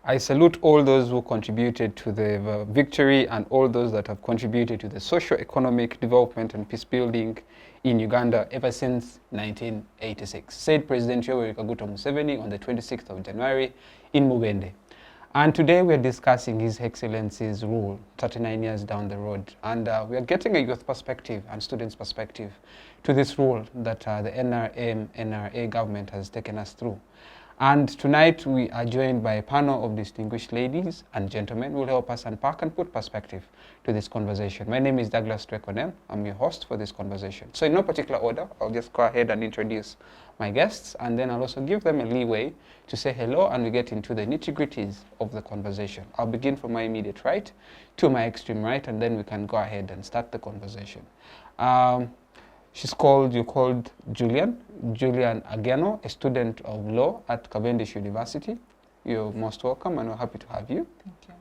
I salute all those who contributed to the victory and all those that have contributed to the socio-economic development and peace building in Uganda ever since 1986, said President Museveni on the 26th of January in Mubende. And today we are discussing His Excellency's rule 39 years down the road. And we are getting a youth perspective and students' perspective to this rule that the NRA government has taken us through. And tonight we are joined by a panel of distinguished ladies and gentlemen who will help us unpack and put perspective to this conversation. My name is Drake Onen. I'm your host for this conversation. So in no particular order, I'll just go ahead and introduce my guests, and then I'll also give them a leeway to say hello and we get into the nitty-gritties of the conversation. I'll begin from my immediate right to my extreme right, and then we can go ahead and start the conversation. You called Julian Ageno, a student of law at Cavendish University. You're most welcome and we're happy to have you. Thank you.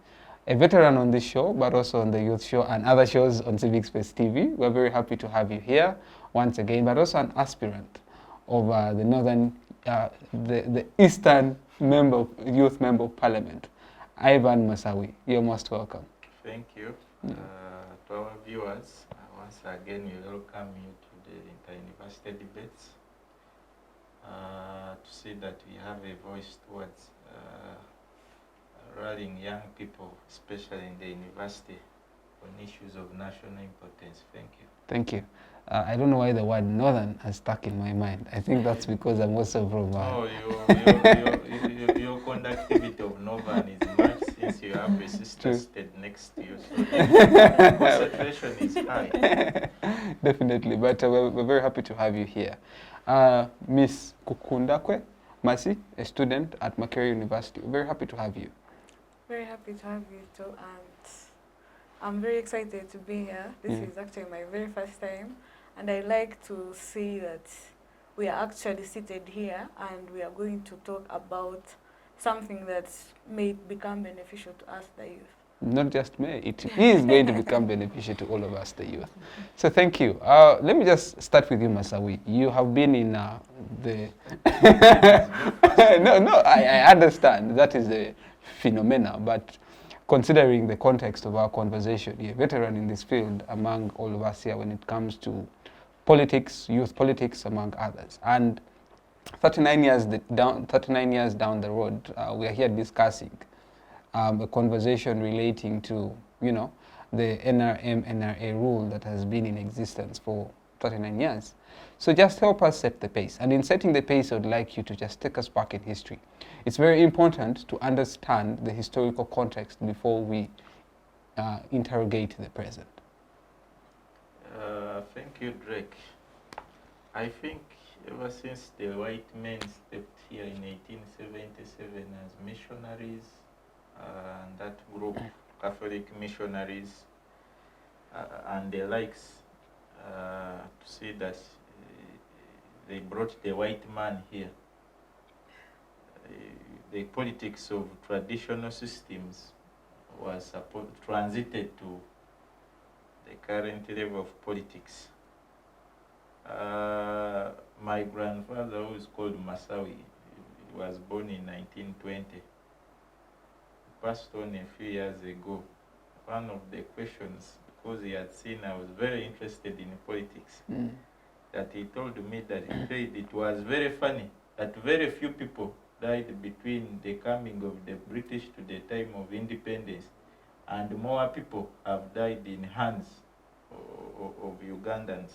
A veteran on this show, but also on the youth show and other shows on Civic Space TV. We're very happy to have you here once again, but also an aspirant of the northern, the eastern youth member of parliament, Ivan Masawi. You're most welcome. Thank you. To our viewers, once again we welcome you to the inter-university debates to see that we have a voice towards rallying young people, especially in the university, on issues of national importance. Thank you. Thank you. I don't know why the word northern has stuck in my mind. I think that's because I'm also from... your conductivity of northern is much since you have a sister state next to you. So the concentration is high. Definitely, but we're very happy to have you here. Miss Kukundakwe, Masi, a student at Makerere University. We're very happy to have you. Very happy to have you too, and I'm very excited to be here. This is actually my very first time, and I like to see that we are actually seated here and we are going to talk about something that may become beneficial to us, the youth. Not just me, it is going to become beneficial to all of us, the youth. So thank you. Let me just start with you, Masawi. You have been in the... I understand that is a phenomena, but considering the context of our conversation, you're a veteran in this field among all of us here when it comes to politics, youth politics, among others. And 39 years down the road, we are here discussing a conversation relating to, the NRA rule that has been in existence for 39 years. So just help us set the pace. And in setting the pace, I would like you to just take us back in history. It's very important to understand the historical context before we interrogate the present. Thank you, Drake. I think ever since the white men stepped here in 1877 as missionaries, and that group, Catholic missionaries and the likes, to see that they brought the white man here. The politics of traditional systems was transited to the current level of politics. My grandfather, who is called Masawi, was born in 1920. He passed on a few years ago. One of the questions, because he had seen I was very interested in politics, that he told me that it was very funny that very few people died between the coming of the British to the time of independence, and more people have died in hands of Ugandans.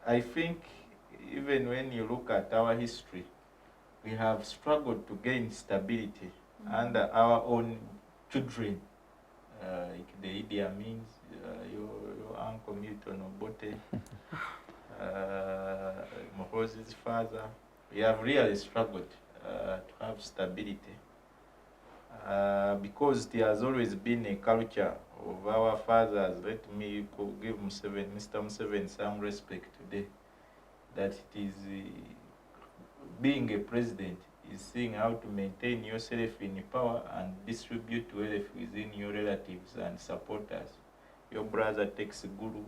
I think even when you look at our history, we have struggled to gain stability under our own children, like the Idi Amin, your uncle Milton Obote, Mohozi's father. We have really struggled to have stability because there has always been a culture of our fathers. Let me give Mr. Museveni some respect today, that it is being a president is seeing how to maintain yourself in power and distribute wealth within your relatives and supporters. Your brother takes a guru,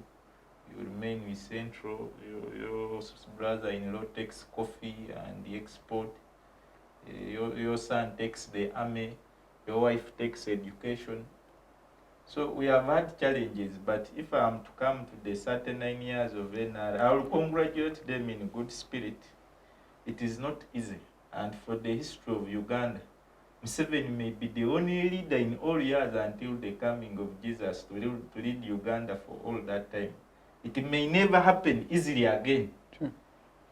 you remain with Central, your brother-in-law takes coffee and the export. your son takes the army, your wife takes education. So we have had challenges, but if I am to come to the 39 years of NR, I will congratulate them in good spirit. It is not easy. And for the history of Uganda, Museveni may be the only leader in all years until the coming of Jesus to lead Uganda for all that time. It may never happen easily again. Sure.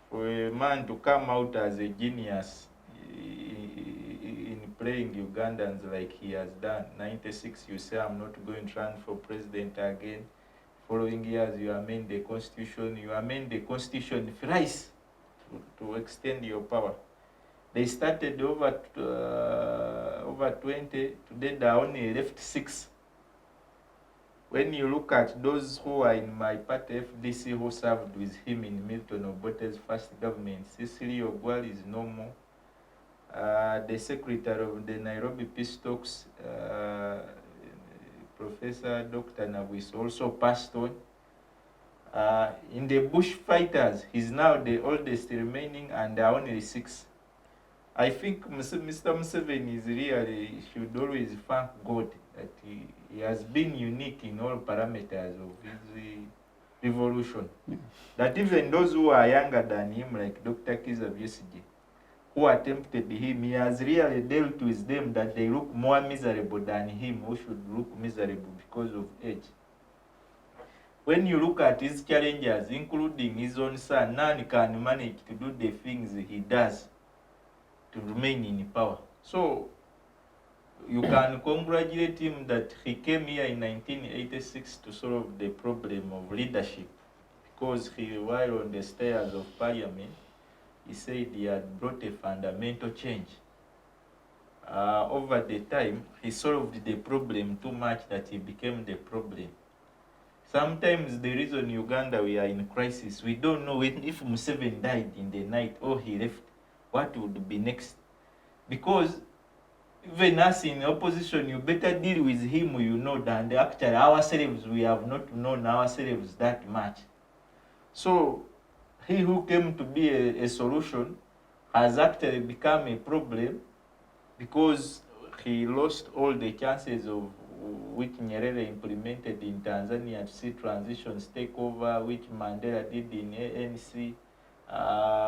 For a man to come out as a genius in playing Ugandans like he has done. 96, you say, I'm not going to run for president again. Following years, you amend the constitution. You amend the constitution thrice to extend your power. They started over 20. Today, they are only left 6. When you look at those who are in my party, FDC, who served with him in Milton Obote's first government, Cecily Ogwal is no more. The secretary of the Nairobi Peace Talks, Professor Dr. Nabwis, also passed on. In the bush fighters, he's now the oldest remaining, and there are only 6. I think Mr. Museveni should always thank God that he has been unique in all parameters of his revolution. Yeah. That even those who are younger than him, like Dr. Kiza Besigye, who attempted him, he has really dealt with them that they look more miserable than him, who should look miserable because of age. When you look at his challenges, including his own son, none can manage to do the things he does to remain in power. So you can congratulate him that he came here in 1986 to solve the problem of leadership, because while on the stairs of parliament, he said he had brought a fundamental change. Over the time, he solved the problem too much that he became the problem. Sometimes the reason Uganda we are in crisis, we don't know if Museveni died in the night or he left, what would be next. Because even us in opposition, you better deal with him, you know, than actually ourselves. We have not known ourselves that much. So he who came to be a solution has actually become a problem, because he lost all the chances of which Nyerere implemented in Tanzania to see transitions take over, which Mandela did in ANC,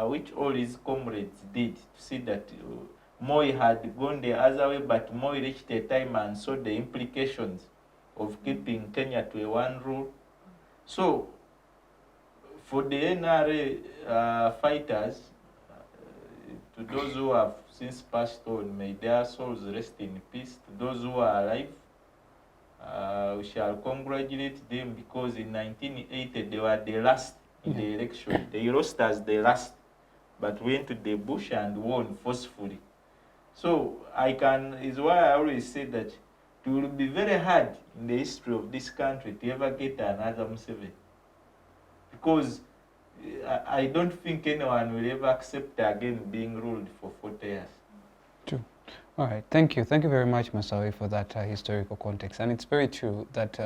which all his comrades did to see that Moi had gone the other way, but Moi reached a time and saw the implications of keeping Kenya to a one rule. So for the NRA fighters, to those who have since passed on, may their souls rest in peace. To those who are alive, we shall congratulate them, because in 1980 they were the last in the election. They lost as the last, but went to the bush and won forcefully. So is why I always say that it will be very hard in the history of this country to ever get another Museveni, because I don't think anyone will ever accept again being ruled for 40 years. True. All right, thank you. Thank you very much, Masawi, for that historical context. And it's very true that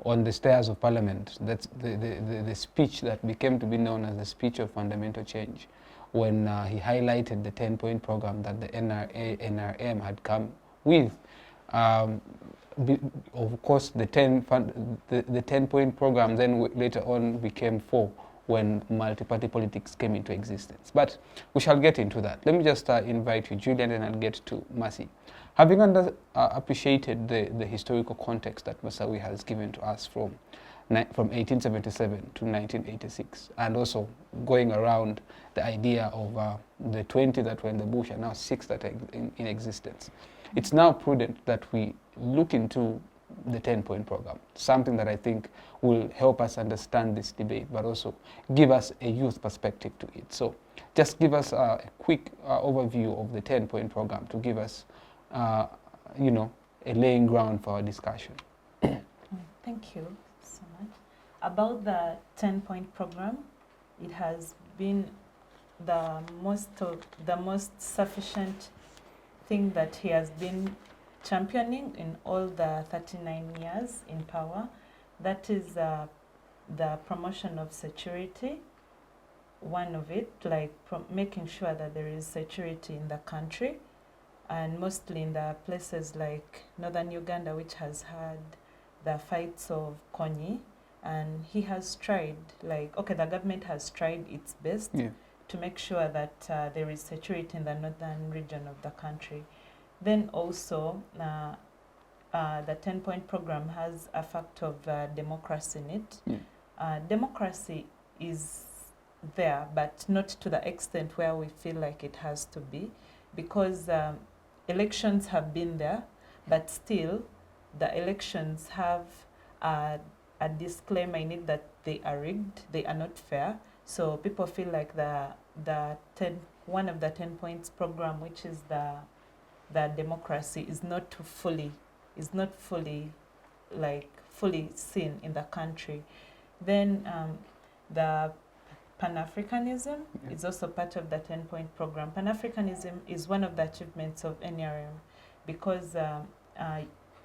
on the stairs of Parliament, that's the speech that became to be known as the speech of fundamental change, when he highlighted the 10-point program that the NRM had come with. Of course, the 10-point program then later on became 4 when multi-party politics came into existence. But we shall get into that. Let me just invite you, Julian, and I'll get to Masi. Having appreciated the historical context that Masawi has given to us from 1877 to 1986, and also going around the idea of the 20 that were in the bush and now 6 that are in existence, it's now prudent that we look into the 10-point program, something that I think will help us understand this debate, but also give us a youth perspective to it. So just give us a quick overview of the 10-point program to give us, a laying ground for our discussion. Thank you so much. About the 10-point program, it has been the most sufficient thing that he has been championing in all the 39 years in power. That is the promotion of security, one of it, like making sure that there is security in the country, and mostly in the places like northern Uganda, which has had the fights of Konyi, and he has tried, like, okay, the government has tried its best to make sure that there is security in the northern region of the country. Then also, the 10-point program has a factor of democracy in it. Democracy is there, but not to the extent where we feel like it has to be, because elections have been there, but still the elections have a disclaimer in it that they are rigged, they are not fair. So people feel like one of the 10 points program, which is the democracy, is not fully seen in the country. Then the Pan-Africanism is also part of the 10-point program. Pan-Africanism is one of the achievements of NRM, because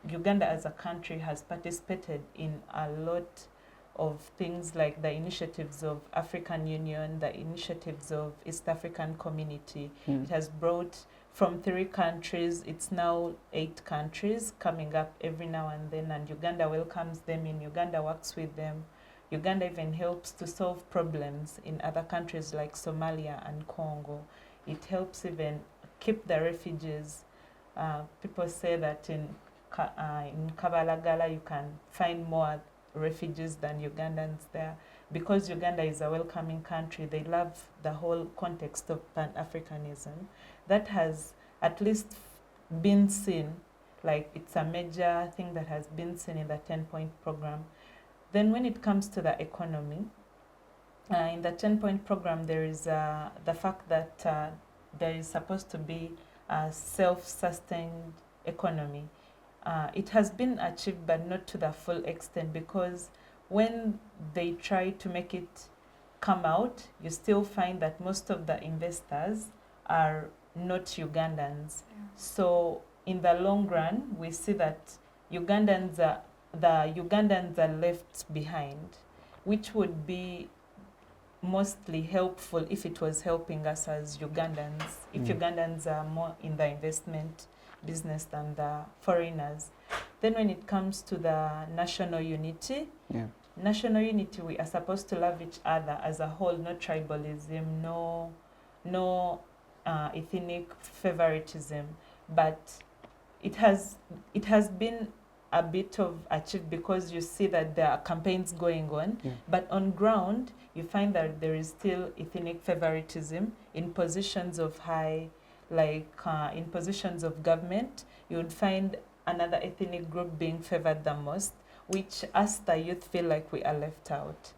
Uganda as a country has participated in a lot of things, like the initiatives of African Union, the initiatives of East African Community. It has brought from 3 countries, it's now 8 countries coming up every now and then, and Uganda welcomes them in, Uganda works with them. Uganda even helps to solve problems in other countries like Somalia and Congo. It helps even keep the refugees. People say that in Kabalagala you can find more refugees than Ugandans there, because Uganda is a welcoming country. They love the whole context of Pan-Africanism. That has at least been seen, like it's a major thing that has been seen in the 10-point program. Then when it comes to the economy, in the 10-point program there is the fact that there is supposed to be a self-sustained economy. It has been achieved, but not to the full extent, because when they try to make it come out, you still find that most of the investors are not Ugandans. So in the long run, we see that the Ugandans are left behind, which would be mostly helpful if it was helping us as Ugandans, if Ugandans are more in the investment business than the foreigners. Then when it comes to the national unity, we are supposed to love each other as a whole, no tribalism, no ethnic favoritism. But it has been a bit of achieved, because you see that there are campaigns going on, but on ground you find that there is still ethnic favoritism in positions of high, like in positions of government. You would find another ethnic group being favored the most, which us the youth feel like we are left out.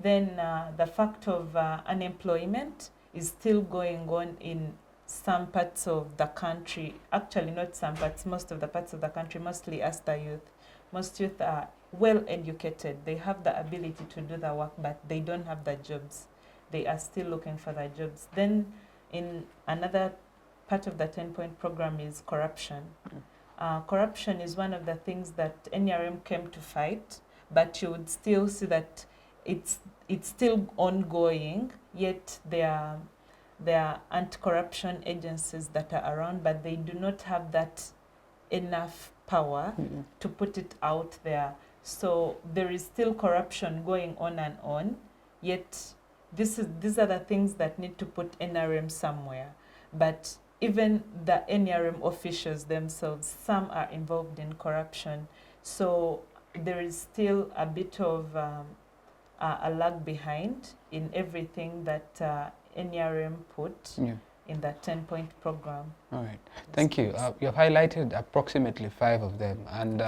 Then the fact of unemployment is still going on in some parts of the country. Actually, not some parts, most of the parts of the country, mostly as the youth. Most youth are well educated. They have the ability to do the work, but they don't have the jobs. They are still looking for the jobs. Then in another part of the 10-point program is corruption. Corruption is one of the things that NRM came to fight, but you would still see that it's still ongoing, yet there are anti-corruption agencies that are around, but they do not have that enough power to put it out there. So there is still corruption going on and on, yet these are the things that need to put NRM somewhere. But even the NRM officials themselves, some are involved in corruption. So there is still a bit of a lag behind in everything that NRM put in the 10-point program. All right, thank you. You have highlighted approximately 5 of them, and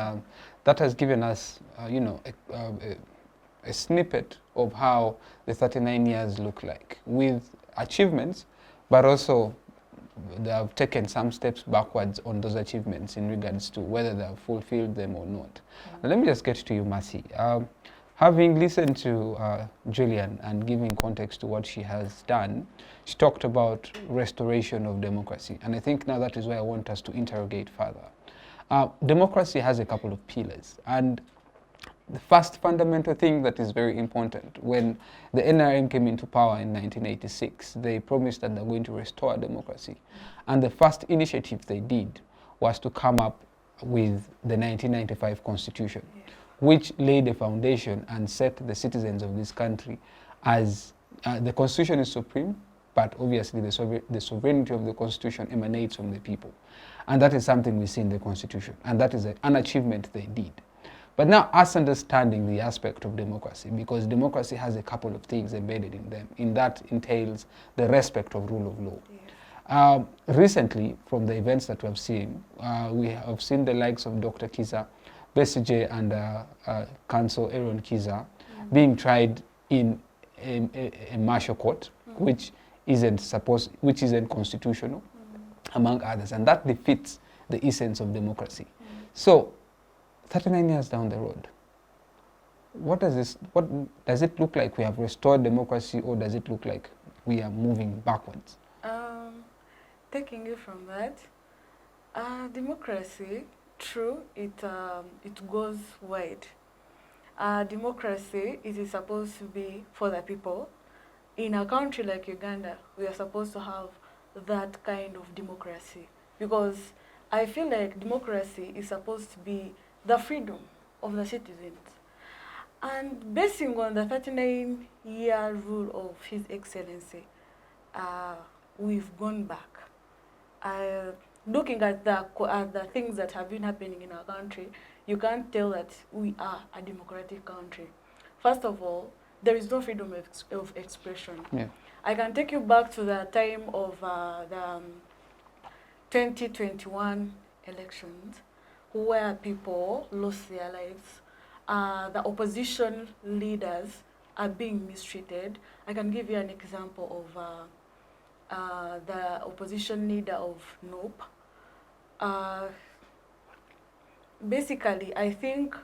that has given us, a snippet of how the 39 years look like, with achievements, but also they have taken some steps backwards on those achievements in regards to whether they have fulfilled them or not. And let me just get to you, Mercy. Having listened to Julian and giving context to what she has done, she talked about restoration of democracy. And I think now that is where I want us to interrogate further. Democracy has a couple of pillars. And the first fundamental thing that is very important, when the NRM came into power in 1986, they promised that they're going to restore democracy. And the first initiative they did was to come up with the 1995 Constitution, which laid a foundation and set the citizens of this country as the Constitution is supreme, but obviously the sovereignty of the Constitution emanates from the people. And that is something we see in the Constitution, and that is an achievement they did. But now us understanding the aspect of democracy, because democracy has a couple of things embedded in them. In that entails the respect of rule of law. Yeah. Recently, from the events that we have seen the likes of Dr. Kiza Besigye and Counsel Aaron Kiza being tried in a martial court, which isn't constitutional, among others, and that defeats the essence of democracy. So, 39 years down the road, what does it look like we have restored democracy, or does it look like we are moving backwards? Taking it from that, democracy, true, it goes wide. Democracy, it is supposed to be for the people. In a country like Uganda, we are supposed to have that kind of democracy, because I feel like democracy is supposed to be the freedom of the citizens. And basing on the 39-year rule of His Excellency, we've gone back. Looking at the things that have been happening in our country, you can't tell that we are a democratic country. First of all, there is no freedom of expression. Yeah. I can take you back to the time of the 2021 elections, where people lost their lives. The opposition leaders are being mistreated. I can give you an example of the opposition leader of NOP. Basically, I think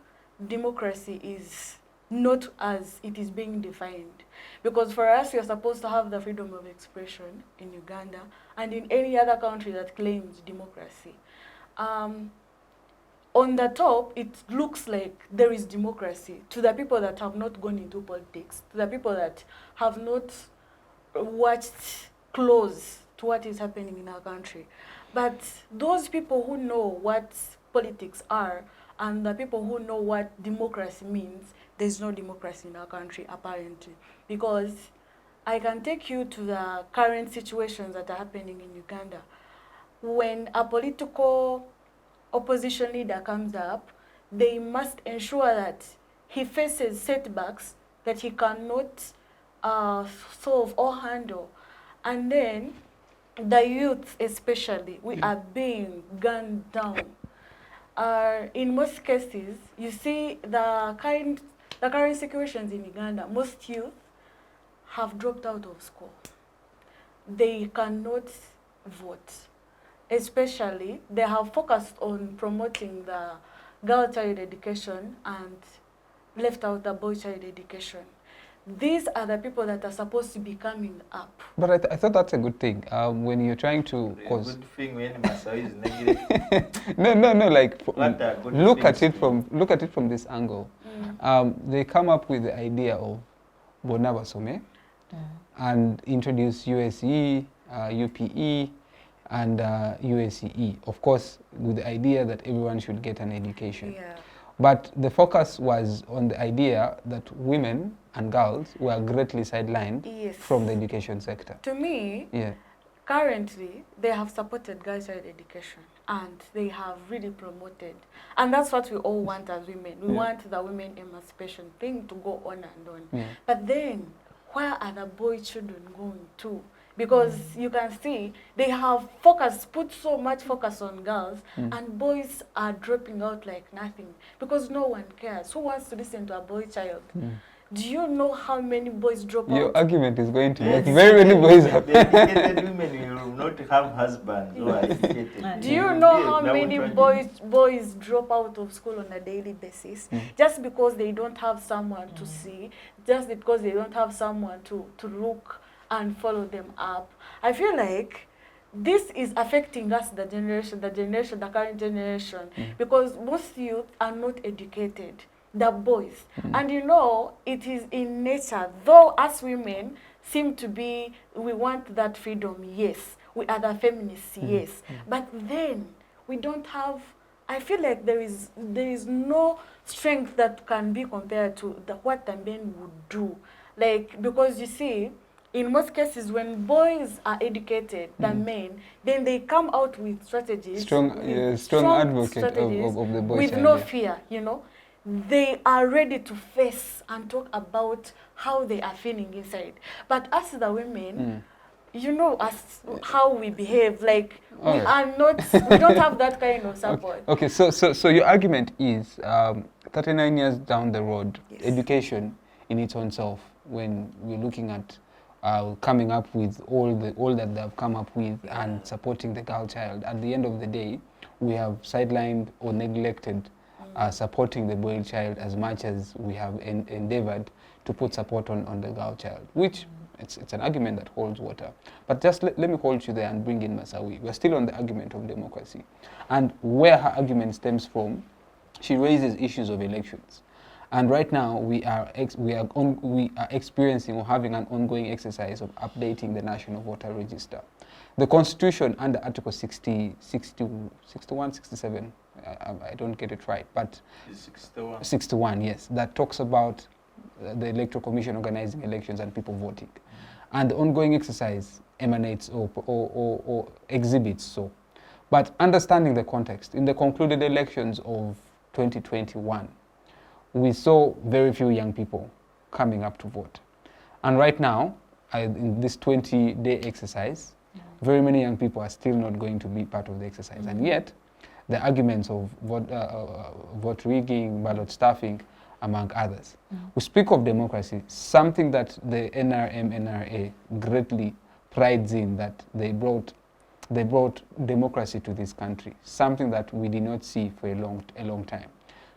democracy is not as it is being defined. Because for us, we are supposed to have the freedom of expression in Uganda and in any other country that claims democracy. On the top, it looks like there is democracy to the people that have not gone into politics, to the people that have not watched close to what is happening in our country. But those people who know what politics are and the people who know what democracy means, there's no democracy in our country, apparently. Because I can take you to the current situations that are happening in Uganda. When a political opposition leader comes up, they must ensure that he faces setbacks that he cannot solve or handle. And then the youth especially, we are being gunned down. In most cases, you see the current situations in Uganda, most youth have dropped out of school. They cannot vote. Especially, they have focused on promoting the girl child education and left out the boy child education. These are the people that are supposed to be coming up. But I thought that's a good thing. When you're trying to cause... A good thing when Masawi is negative. No, like, look at it from this angle. They come up with the idea of Bonna Basome and introduce USE, UPE, and USCE, of course, with the idea that everyone should get an education. Yeah. But the focus was on the idea that women and girls were greatly sidelined from the education sector. To me, currently, they have supported girls' child education, and they have really promoted. And that's what we all want as women. We want the women emancipation thing to go on and on. Yeah. But then, where are the boy children going to? Because you can see they have put so much focus on girls, and boys are dropping out like nothing because no one cares. Who wants to listen to a boy child? Do you know how many boys drop out? Your argument is going to make very many boys happy. The educated women will not have husbands who are educated. Do you know how many boys drop out of school on a daily basis just because they don't have someone to see, just because they don't have someone to look and follow them up? I feel like this is affecting us, the current generation, because most youth are not educated. the boys. And you know, it is in nature, though us women seem to be, we want that freedom, yes. We are the feminists, yes. But then we don't have, I feel like there is no strength that can be compared to what the men would do. Like, because you see, in most cases, when boys are educated, the men, then they come out with strategies. Strong advocate strategies of the boy with child, no yeah. fear, you know. They are ready to face and talk about how they are feeling inside. But us, the women, you know, as how we behave, like we are not, we don't have that kind of support. Okay, so your argument is 39 years down the road, Yes. education in its own self, when we're looking at coming up with all that they've come up with and supporting the girl child, at the end of the day, we have sidelined or neglected supporting the boy child as much as we have endeavored to put support on the girl child, which it's an argument that holds water. But just let me hold you there and bring in Masawi. We're still on the argument of democracy. And where her argument stems from, she raises issues of elections. And right now, we are experiencing or having an ongoing exercise of updating the National Voter Register. The Constitution under Article 61, 67, I don't get it right, but 61. 61, yes, that talks about the Electoral Commission organizing elections and people voting. And the ongoing exercise emanates or exhibits so. But understanding the context, in the concluded elections of 2021, we saw very few young people coming up to vote. And right now, in this 20-day exercise, very many young people are still not going to be part of the exercise. And yet, the arguments of vote rigging, ballot stuffing, among others. We speak of democracy, something that the NRA greatly prides in, that they brought democracy to this country, something that we did not see for a long time.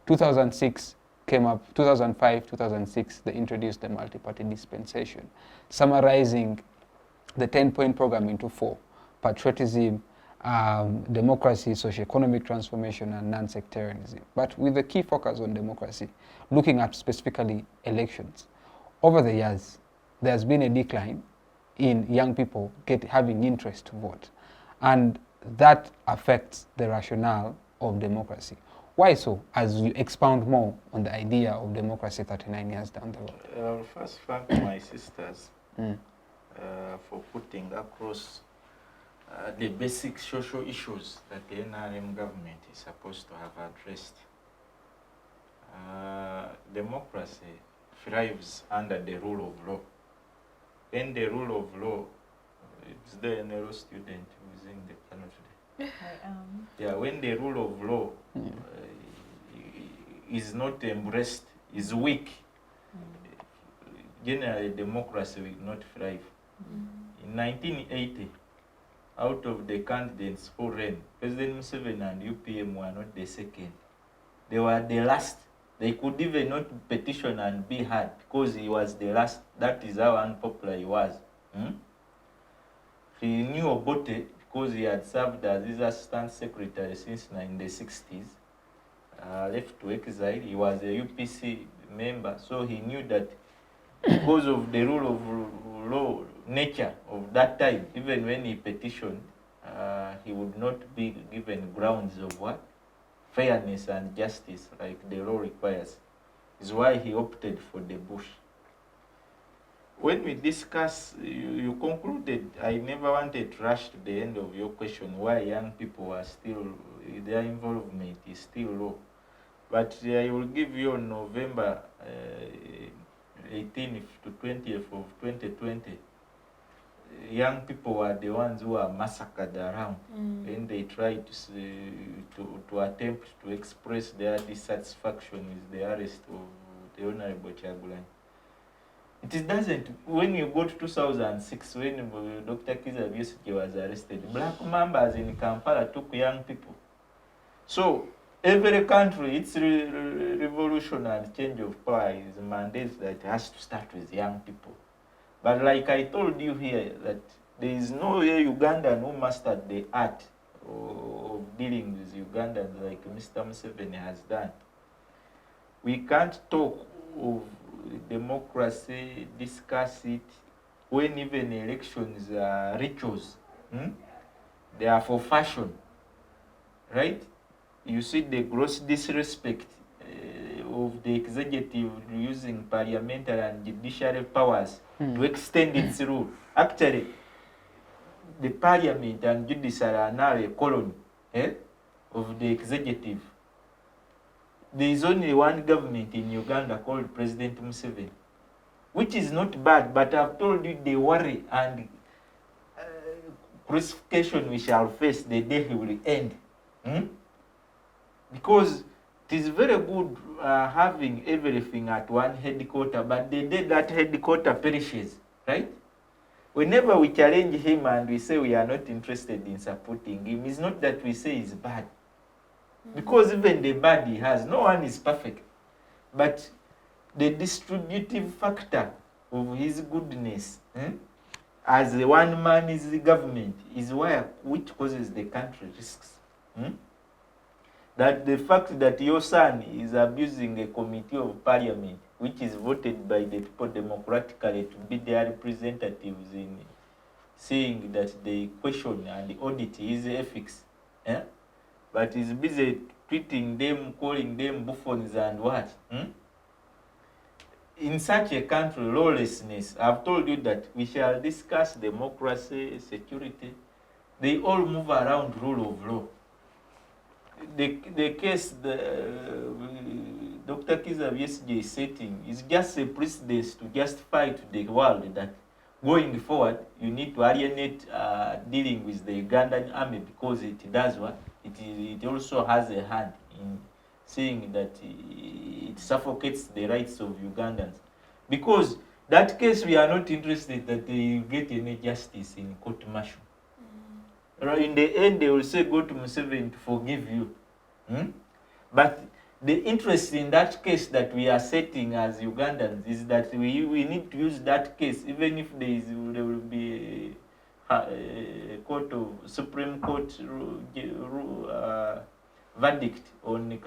2006 came up, 2005, 2006, they introduced the multi-party dispensation, summarizing the 10-point program into 4: patriotism, democracy, socio-economic transformation, and non-sectarianism. But with the key focus on democracy, looking at specifically elections. Over the years, there's been a decline in young people having interest to vote. And that affects the rationale of democracy. Why so, as you expound more on the idea of democracy 39 years down the road? I'll first thank my sisters for putting across the basic social issues that the NRM government is supposed to have addressed. Democracy thrives under the rule of law. In the rule of law, is there an LO student who is in the panel today? I am. Yeah, when the rule of law is not embraced, is weak, generally democracy will not thrive. In 1980, out of the candidates who ran, President Museveni and UPM were not the second. They were the last. They could even not petition and be heard because he was the last. That is how unpopular he was. He knew Obote because he had served as his assistant secretary since in the 60s. Left to exile. He was a UPC member, so he knew that because of the rule of law nature of that time, even when he petitioned, he would not be given grounds of what? Fairness and justice like the law requires. Is why he opted for the bush. When we discuss, you concluded, I never wanted to rush to the end of your question, why young people are still, their involvement is still low. But I will give you on November 18th to 20th of 2020, young people were the ones who were massacred around, and they tried to attempt to express their dissatisfaction with the arrest of the Honorable Chagulanyi. It doesn't, when you go to 2006, when Dr. Kizza Besigye was arrested, black members in Kampala took young people. So every country, its revolution and change of power is a mandate that has to start with young people. But like I told you here, that there is no way Ugandan who mastered the art of dealing with Ugandans like Mr. Museveni has done. We can't talk of democracy, discuss it, when even elections are rituals. They are for fashion, right? You see the gross disrespect of the executive using parliamentary and judiciary powers to extend its rule. Actually, the parliament and judiciary are now a colony of the executive. There is only one government in Uganda called President Museveni, which is not bad, but I've told you the worry and crucifixion we shall face the day he will end. Because it is very good having everything at one headquarter, but the day that headquarter perishes, right? Whenever we challenge him and we say we are not interested in supporting him, it's not that we say he's bad. Because even the bad he has, no one is perfect. But the distributive factor of his goodness, as the one man is the government, is which causes the country risks. That the fact that your son is abusing a committee of parliament, which is voted by the people democratically to be their representatives in saying that they question and audit his ethics, but is busy treating them, calling them buffons and what? In such a country, lawlessness, I've told you that we shall discuss democracy, security. They all move around rule of law. The case Dr. Kiza yesterday is setting is just a precedence to justify to the world that going forward, you need to alienate dealing with the Ugandan army because it does what? It also has a hand in saying that it suffocates the rights of Ugandans. Because that case, we are not interested that they get any justice in court martial. In the end, they will say, go to Museveni to forgive you. But the interest in that case that we are setting as Ugandans is that we need to use that case, even if there will be a court of Supreme Court verdict on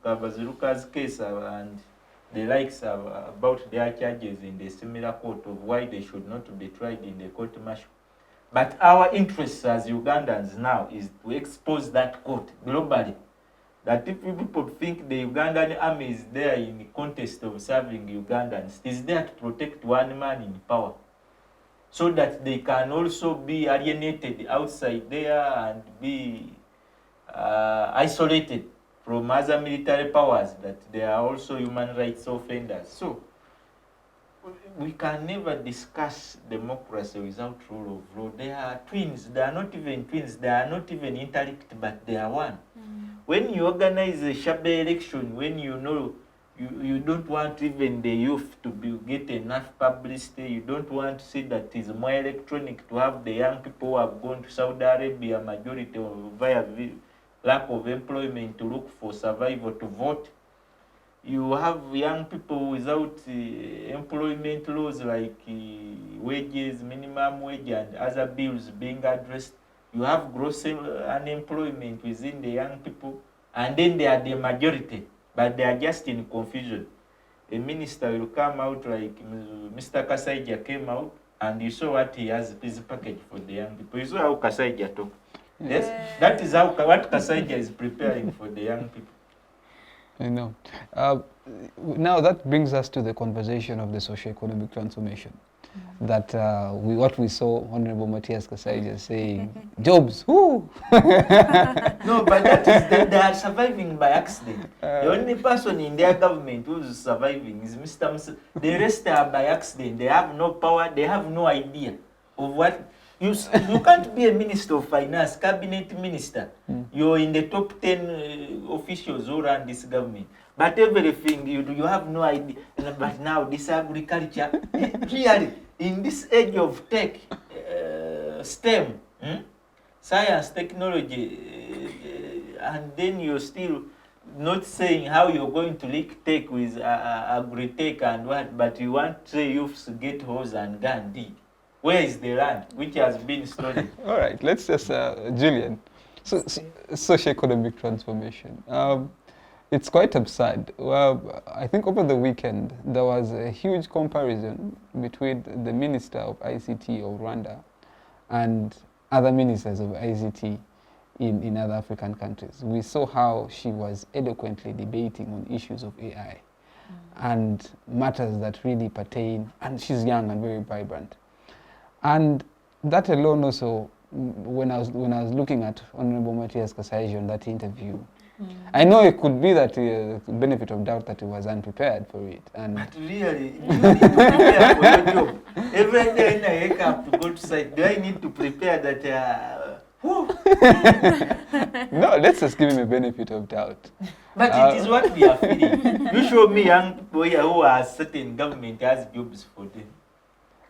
Kabaziruka's case and the likes about their charges in the similar court of why they should not be tried in the court martial. But our interest as Ugandans now is to expose that court globally. That if people think the Ugandan army is there in the context of serving Ugandans, it is there to protect one man in power. So that they can also be alienated outside there and be isolated from other military powers, that they are also human rights offenders. So, we can never discuss democracy without rule of law. They are twins. They are not even twins. They are not even interlinked, but they are one. When you organize a shabby election, when you know you don't want even the youth to get enough publicity, you don't want to see that it's more electronic, to have the young people who have gone to Saudi Arabia, majority via lack of employment, to look for survival, to vote. You have young people without employment laws like wages, minimum wage, and other bills being addressed. You have gross unemployment within the young people, and then they are the majority, but they are just in confusion. A minister will come out like Mr. Kasaija came out, and you saw what he has his package for the young people. You saw how Kasaija talk. Yes, that is how what Kasaija is preparing for the young people. I know. Now that brings us to the conversation of the socio-economic transformation. That what we saw Honorable Matthias Kasaija saying, jobs, whoo! No, but that is they are surviving by accident. The only person in their government who is surviving is Mr. Museveni. The rest are by accident. They have no power. They have no idea of what. You can't be a minister of finance, cabinet minister. You're in the top 10 officials who run this government. But everything, you have no idea. But now this agriculture, really, in this age of tech, STEM, science, technology, and then you're still not saying how you're going to link tech with agri-tech and what, but you want the youths to get hose and go and dig. Where is the land which has been stolen? All right, let's just, Julian, socio-economic transformation. It's quite absurd. Well, I think over the weekend there was a huge comparison between the Minister of ICT of Rwanda and other ministers of ICT in other African countries. We saw how she was eloquently debating on issues of AI and matters that really pertain, and she's young and very vibrant. And that alone also, when I was looking at Honorable Matthias Kasaijo on that interview, I know it could be that benefit of doubt that he was unprepared for it. And but really, you need to prepare for your job. Every day I wake up to go to site, do I need to prepare that? No, let's just give him a benefit of doubt. But it is what we are feeling. You show me young people here who are certain government has jobs for them.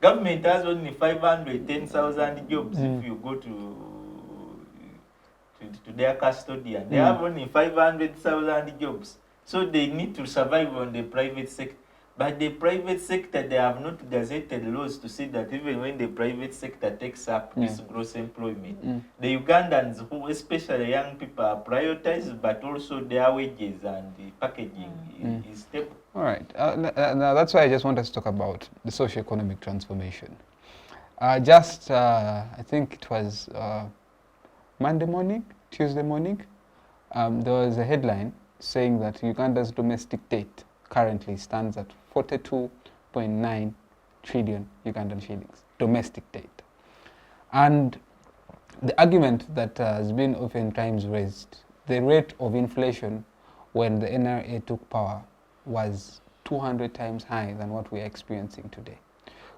Government has only 510,000 jobs if you go to their custodian. They have only 500,000 jobs. So they need to survive on the private sector. But the private sector, they have not gazetted laws to say that even when the private sector takes up this gross employment, the Ugandans, who especially young people, are prioritized, but also their wages and the packaging is stable. All right. Now that's why I just want us to talk about the socio-economic transformation. I think it was Tuesday morning, there was a headline saying that Uganda's domestic debt currently stands at 42.9 trillion Ugandan shillings, domestic debt. And the argument that has been oftentimes raised, the rate of inflation when the NRA took power was 200 times higher than what we are experiencing today.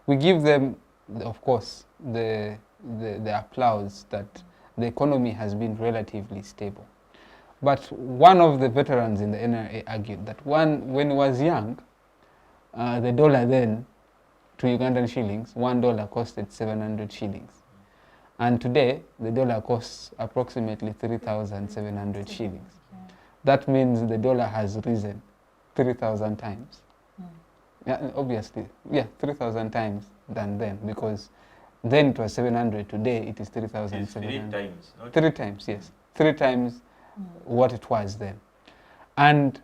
We give them, of course, the applause that the economy has been relatively stable. But one of the veterans in the NRA argued that when he was young, the dollar then to Ugandan shillings, $1 costed 700 shillings. And today, the dollar costs approximately 3,700 shillings. That means the dollar has risen 3,000 times. Yeah, obviously, 3,000 times than then, because then it was 700, today it is 3,700. 3 times, not 3 times, yes. 3 times what it was then. And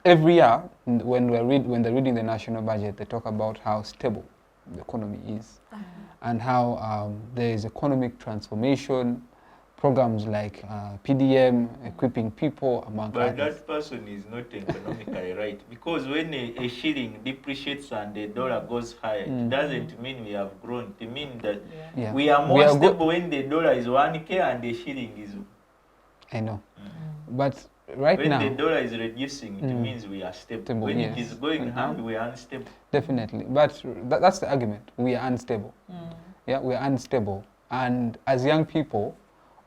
every year, when they're reading the national budget, they talk about how stable the economy is and how there is economic transformation, programs like PDM, equipping people, among But others. that person is not economically right, because when a shilling depreciates and the dollar goes higher, it doesn't mean we have grown. It means that we are more stable when the dollar is 1K and the shilling is... I know. But right when now... the dollar is reducing, it means we are stable. When it is going high, we are unstable. Definitely. But that's the argument. We are unstable. Yeah, we are unstable. And as young people,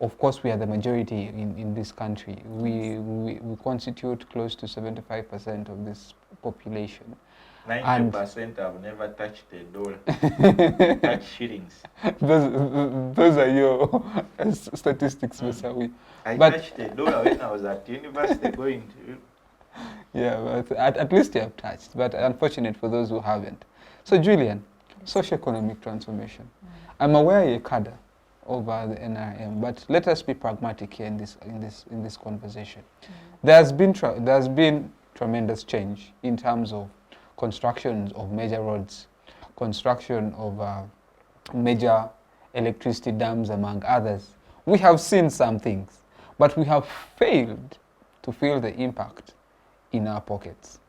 of course, we are the majority in this country. We constitute close to 75% of this population. 90% have never touched a dollar, touch shillings. Those are your statistics, Masawi. I touched a dollar when I was at university going to... Yeah, but at least you have touched, but unfortunate for those who haven't. So Julian, socio-economic transformation. I'm aware you're a cadre over the NRM, but let us be pragmatic here in this conversation. There's been tremendous change in terms of construction of major roads, construction of major electricity dams, among others. We have seen some things, but we have failed to feel the impact in our pockets.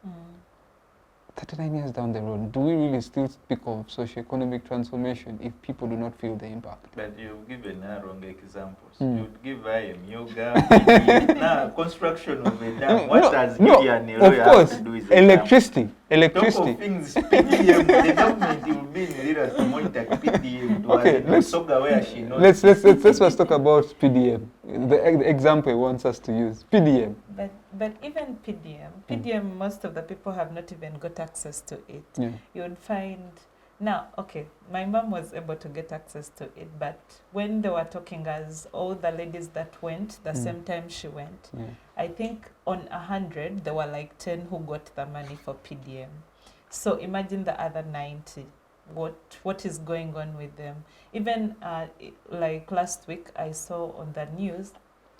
39 years down the road, do we really still speak of socio-economic transformation if people do not feel the impact? But you've given wrong examples. You'd give yoga, now construction of a dam. What does Julian have to do with electricity? Talk of things, PDM, the government will be in the to monitor PDM. Okay, let's first talk about PDM. The example he wants us to use, PDM. But even PDM, most of the people have not even got access to it. You would find, now, okay, my mom was able to get access to it, but when they were talking as all the ladies that went, the same time she went, I think on 100, there were like 10 who got the money for PDM. So imagine the other 90. What is going on with them? Even like last week, I saw on the news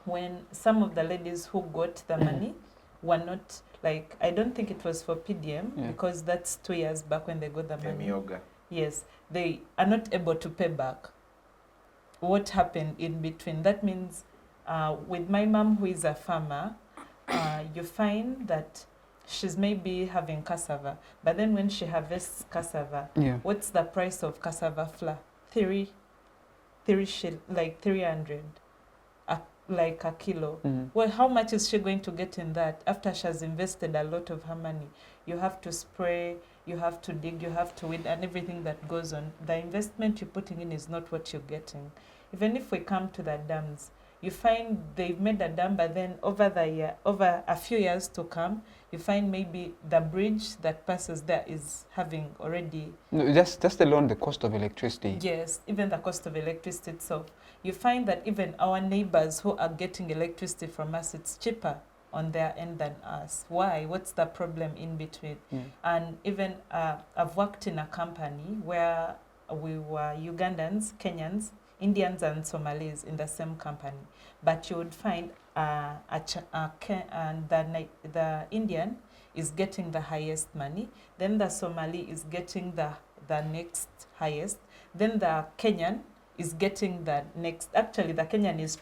when some of the ladies who got the money were not, like, I don't think it was for PDM, Yeah. because that's 2 years back when they got the money. Yoga. Yes, they are not able to pay back. What happened in between? That means with my mom, who is a farmer, you find that she's maybe having cassava, but then when she harvests cassava, Yeah. what's the price of cassava flour? 300, like a kilo. Well, how much is she going to get in that after she has invested a lot of her money? You have to spray, you have to dig, you have to weed, and everything that goes on. The investment you're putting in is not what you're getting. Even if we come to the dams, you find they've made a dam, but then over a few years to come, you find maybe the bridge that passes there is having already... No, just alone the cost of electricity. Yes, even the cost of electricity itself. You find that even our neighbors who are getting electricity from us, it's cheaper on their end than us. Why? What's the problem in between? And even I've worked in a company where we were Ugandans, Kenyans, Indians and Somalis in the same company. But you would find the Indian is getting the highest money, then the Somali is getting the next highest, then the Kenyan is getting the next. Actually, the Kenyan is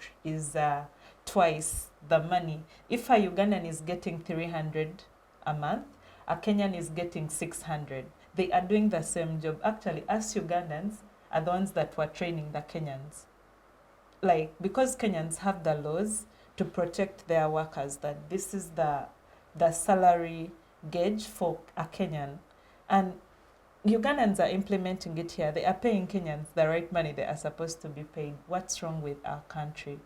twice the money. If a Ugandan is getting 300 a month, a Kenyan is getting 600. They are doing the same job. Actually, us Ugandans are the ones that were training the Kenyans. Like, because Kenyans have the laws to protect their workers, that this is the salary gauge for a Kenyan. And Ugandans are implementing it here. They are paying Kenyans the right money they are supposed to be paid. What's wrong with our country?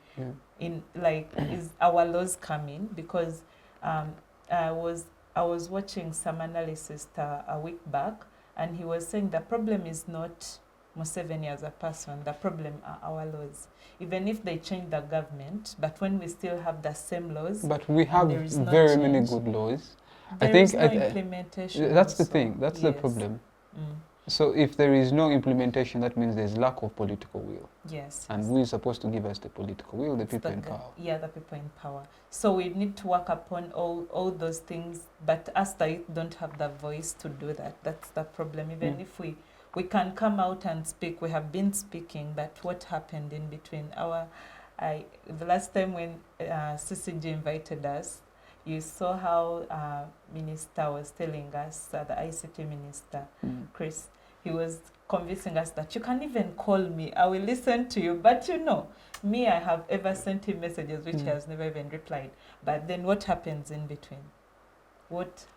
Is our laws coming? Because I was watching some analysis a week back, and he was saying the problem is not Museveni as a person, the problem are our laws. Even if they change the government, but when we still have the same laws, but we have no very change, many good laws. There I think is no implementation. that's the also. thing. That's the Yes. problem. So if there is no implementation, that means there's lack of political will. Yes. And who is supposed to give us the political will? The people in power. Yeah, the people in power. So we need to work upon all those things, but us the youth don't have the voice to do that. That's the problem. Even if we can come out and speak, we have been speaking, but what happened in between? The last time when CCG invited us, you saw how Minister was telling us, the ICT Minister, Chris, he was convincing us that you can even call me, I will listen to you. But me, I have ever sent him messages which he has never even replied. But then what happens in between?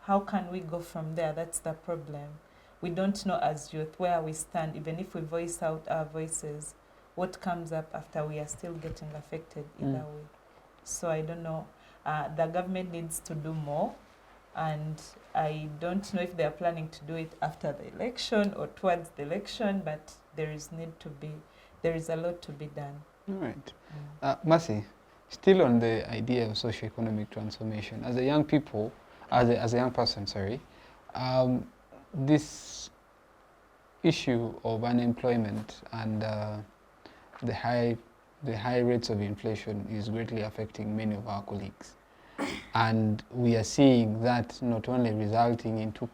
How can we go from there? That's the problem. We don't know as youth where we stand. Even if we voice out our voices, what comes up after we are still getting affected either way. So I don't know. The government needs to do more, and I don't know if they are planning to do it after the election or towards the election, but there is a lot to be done. All right. Masi, still on the idea of socio-economic transformation, as a young person, this issue of unemployment and the high rates of inflation is greatly affecting many of our colleagues. And we are seeing that not only resulting into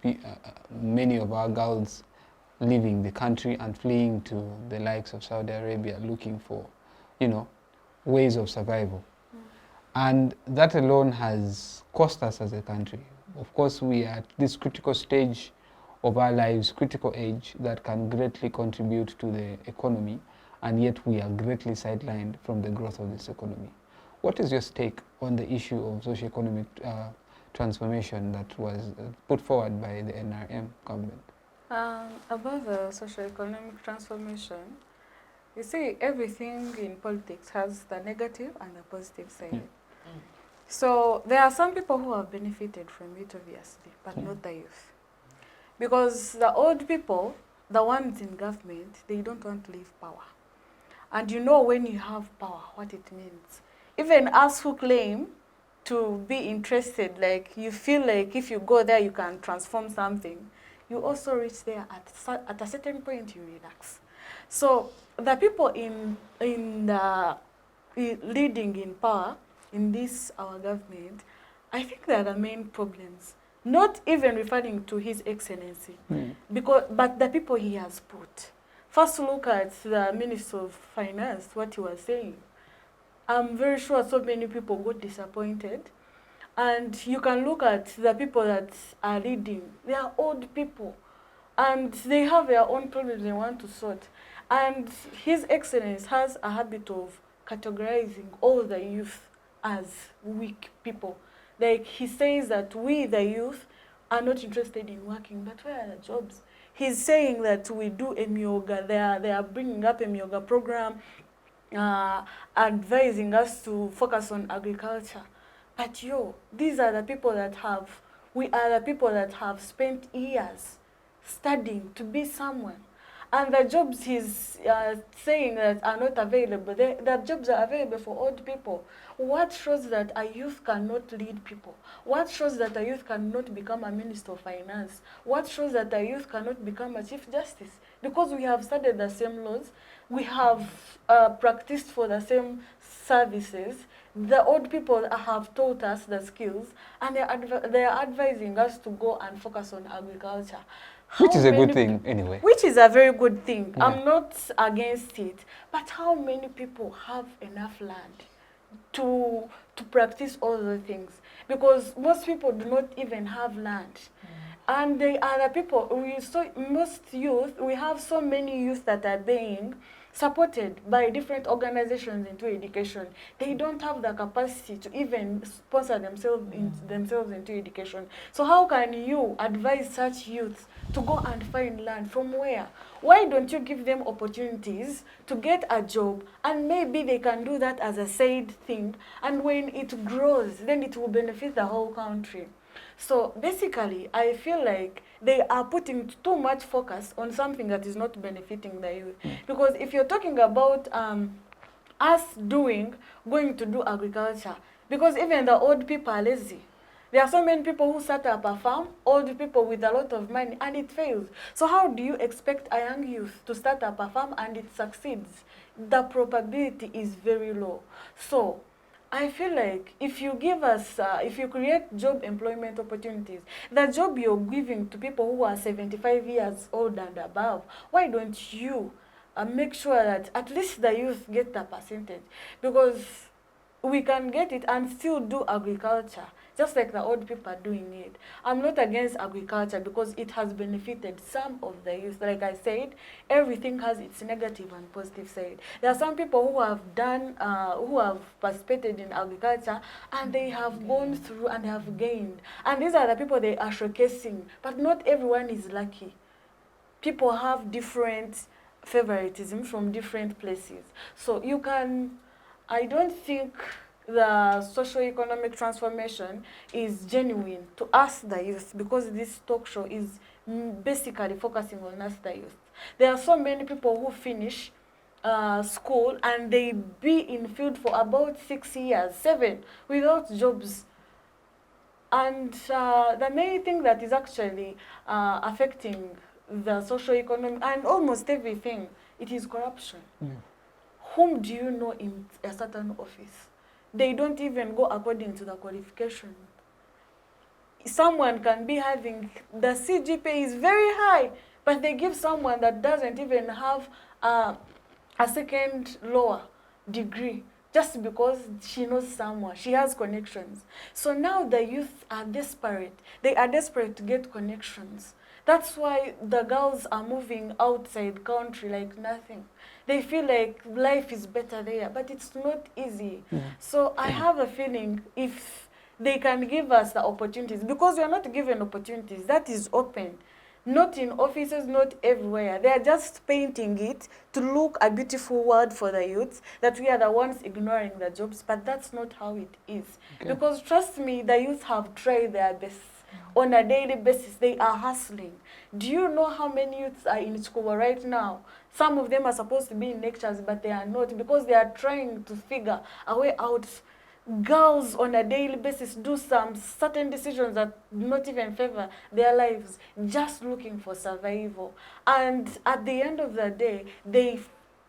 many of our girls leaving the country and fleeing to the likes of Saudi Arabia looking for, ways of survival. And that alone has cost us as a country. Of course, we are at this critical stage of our lives, critical age, that can greatly contribute to the economy, and yet we are greatly sidelined from the growth of this economy. What is your take on the issue of socio-economic transformation that was put forward by the NRM government? About the socio-economic transformation, you see, everything in politics has the negative and the positive side. So there are some people who have benefited from it, obviously, but not the youth. Because the old people, the ones in government, they don't want to leave power. And when you have power, what it means. Even us who claim to be interested, like you feel like if you go there, you can transform something, you also reach there at a certain point, you relax. So the people in the leading in power in this our government I think they are the main problems. Not even referring to His Excellency, but the people he has put. First, look at the Minister of Finance, what he was saying. I'm very sure so many people got disappointed. And you can look at the people that are leading. They are old people. And they have their own problems they want to sort. And His Excellency has a habit of categorizing all the youth as weak people. Like he says that we, the youth, are not interested in working, but where are the jobs? He's saying that we do yoga. They are bringing up a yoga program, advising us to focus on agriculture. But these are the people that we are the people that have spent years studying to be someone. And the jobs he's saying that are not available, the jobs are available for old people. What shows that a youth cannot lead people? What shows that a youth cannot become a Minister of Finance? What shows that a youth cannot become a Chief Justice? Because we have studied the same laws, we have practiced for the same services. The old people have taught us the skills, and they are advising us to go and focus on agriculture. Which is a good thing, anyway. Which is a very good thing. Yeah. I'm not against it. But how many people have enough land to practice all the things? Because most people do not even have land. And they are the people, most youth, we have so many youth that are being supported by different organizations into education. They don't have the capacity to even sponsor themselves into education. So how can you advise such youth to go and find land? From where? Why don't you give them opportunities to get a job, and maybe they can do that as a side thing, and when it grows, then it will benefit the whole country. So basically, I feel like they are putting too much focus on something that is not benefiting the youth. Because if you're talking about us going to do agriculture, because even the old people are lazy. There are so many people who set up a farm, old people with a lot of money, and it fails. So how do you expect a young youth to start up a farm and it succeeds? The probability is very low. So I feel like if you give us, if you create job employment opportunities, the job you're giving to people who are 75 years old and above, why don't you make sure that at least the youth get the percentage? Because we can get it and still do agriculture, just like the old people are doing it. I'm not against agriculture because it has benefited some of the youth. Like I said, everything has its negative and positive side. There are some people who have done, who have participated in agriculture, and they have gone through and have gained. And these are the people they are showcasing. But not everyone is lucky. People have different favoritism from different places. So you can, I don't think the socio-economic transformation is genuine to us, the youth, because this talk show is basically focusing on us, the youth. There are so many people who finish school and they be in field for about 6 years, 7, without jobs. And the main thing that is actually affecting the socio-economic and almost everything, it is corruption. Whom do you know in a certain office? They don't even go according to the qualification. Someone can be having, the CGPA is very high, but they give someone that doesn't even have a second lower degree just because she knows someone, she has connections. So now the youth are desperate. They are desperate to get connections. That's why the girls are moving outside country like nothing. They feel like life is better there, but it's not easy. So I have a feeling if they can give us the opportunities, because we are not given opportunities, that is open. Not in offices, not everywhere. They are just painting it to look a beautiful world for the youths, that we are the ones ignoring the jobs, but that's not how it is. Because trust me, the youth have tried their best. On a daily basis, they are hustling. Do you know how many youths are in school right now? Some of them are supposed to be in lectures, but they are not, because they are trying to figure a way out. Girls on a daily basis do some certain decisions that do not even favor their lives, just looking for survival. And at the end of the day, they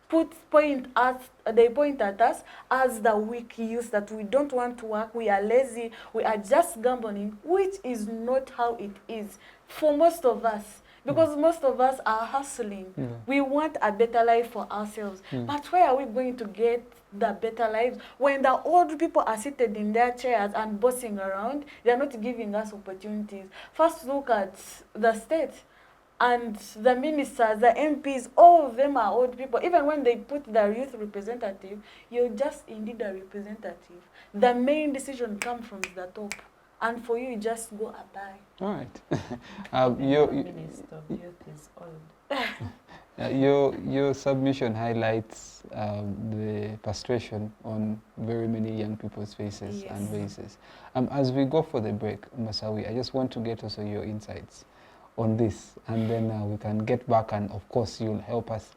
point at us as the weak youth, that we don't want to work, we are lazy, we are just gambling, which is not how it is for most of us. Because most of us are hustling. We want a better life for ourselves. But where are we going to get the better lives when the old people are seated in their chairs and bossing around? They are not giving us opportunities. First look at the state. And the ministers, the MPs, all of them are old people. Even when they put the youth representative, you're just indeed a representative. The main decision comes from the top. And for you, just go apply. All right. The Minister of Youth is old. Your submission highlights the frustration on very many young people's faces and faces. As we go for the break, Masawi, I just want to get also your insights on this, and then we can get back, and of course you'll help us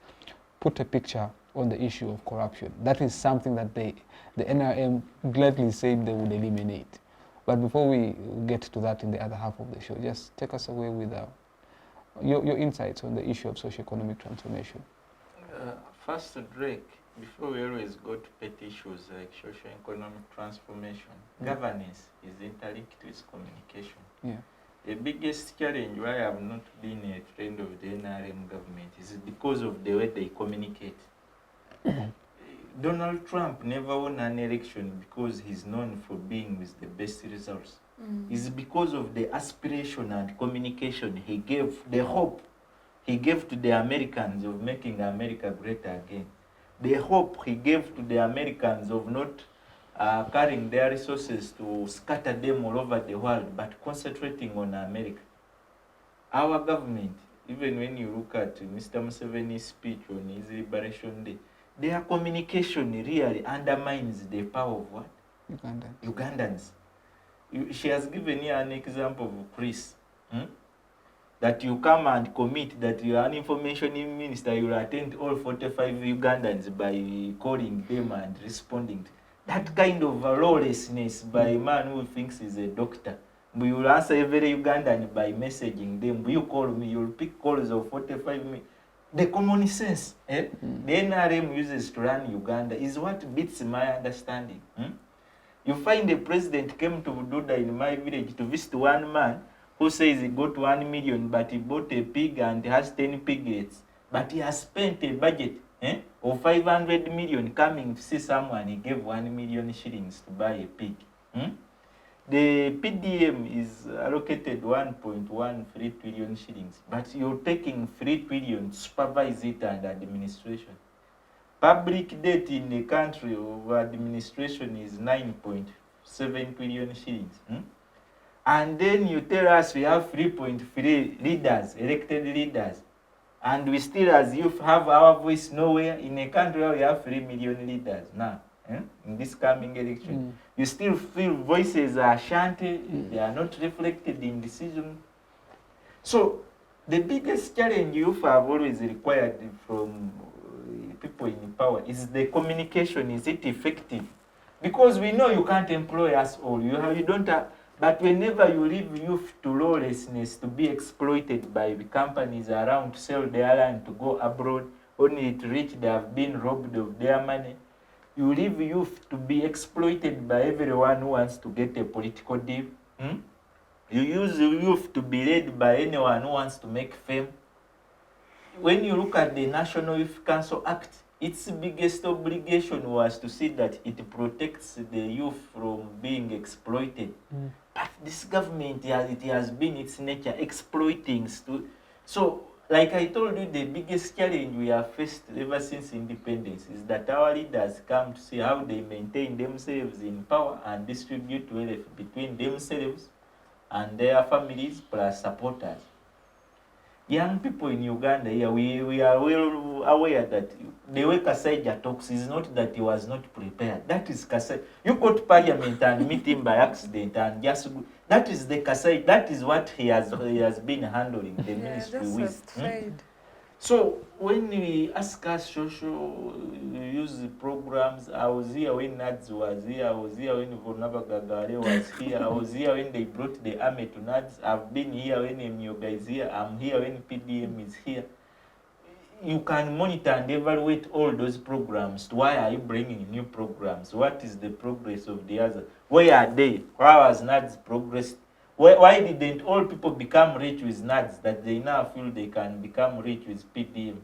put a picture on the issue of corruption. That is something that the NRM gladly said they would eliminate. But before we get to that in the other half of the show, just take us away with your insights on the issue of socio-economic transformation. First, Drake, before we always go to pet issues like socio-economic transformation, governance is interlinked with communication. Yeah. The biggest challenge why I have not been a friend of the NRM government is because of the way they communicate. Donald Trump never won an election because he's known for being with the best results. It's because of the aspiration and communication he gave, the hope he gave to the Americans of making America great again. The hope he gave to the Americans of not carrying their resources to scatter them all over the world, but concentrating on America. Our government, even when you look at Mr. Museveni's speech on his Liberation Day, their communication really undermines the power of what? Ugandans. She has given you an example of Chris. That you come and commit that you are an information minister, you will attend all 45 Ugandans by calling them and responding. That kind of lawlessness by a man who thinks he's a doctor. We will answer every Ugandan by messaging them. You call me, you'll pick calls of 45 minutes. The common sense the NRM uses to run Uganda is what beats my understanding. You find the president came to Bududa in my village to visit one man who says he got 1 million, but he bought a pig and has 10 piglets. But he has spent a budget of 500 million coming to see someone. He gave 1 million shillings to buy a pig. The PDM is allocated 1.13 trillion shillings, but you're taking 3 trillion to supervise it and administration. Public debt in the country of administration is 9.7 trillion shillings. And then you tell us we have 3.3 leaders, elected leaders, and we still as youth have our voice nowhere in a country where we have 3 million leaders now. In this coming election, you still feel voices are shanty, they are not reflected in decision. So the biggest challenge youth have always required from people in power is the communication. Is it effective? Because we know you can't employ us all. You don't have, but whenever you leave youth to lawlessness, to be exploited by the companies around to sell their land, to go abroad, only to reach they have been robbed of their money. You leave youth to be exploited by everyone who wants to get a political deal. You use youth to be led by anyone who wants to make fame. When you look at the National Youth Council Act, its biggest obligation was to see that it protects the youth from being exploited. But this government, it has been its nature exploiting. So, like I told you, the biggest challenge we have faced ever since independence is that our leaders come to see how they maintain themselves in power and distribute wealth between themselves and their families plus supporters. Young people in Uganda here, we are well aware that the way Kasaija talks is not that he was not prepared. That is Kasai. You go to parliament and meet him by accident and just that is the Kasai. That is what he has been handling the ministry with. So when we ask us social use programs, I was here when NADS was here, I was here when Vonava Gagare was here, I was here when they brought the army to NADS, I've been here when Myoga is here, I'm here when PDM is here. you can monitor and evaluate all those programs. Why are you bringing new programs? What is the progress of the other? Where are they? How has NADS progressed? Why didn't all people become rich with NADS that they now feel they can become rich with PDM?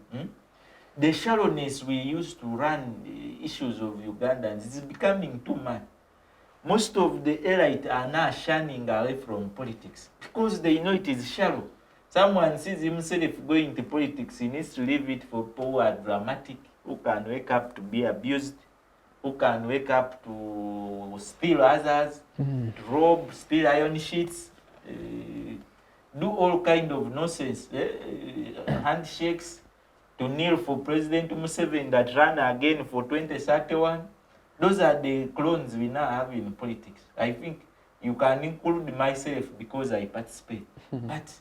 The shallowness we used to run the issues of Ugandans is becoming too much. Most of the elite are now shunning away from politics because they know it is shallow. Someone sees himself going to politics, he needs to leave it for people who are dramatic, who can wake up to be abused, who can wake up to steal others, to rob, steal iron sheets, do all kind of nonsense, handshakes, to kneel for President Museveni that ran again for 2031. Those are the clones we now have in politics. I think you can include myself because I participate. But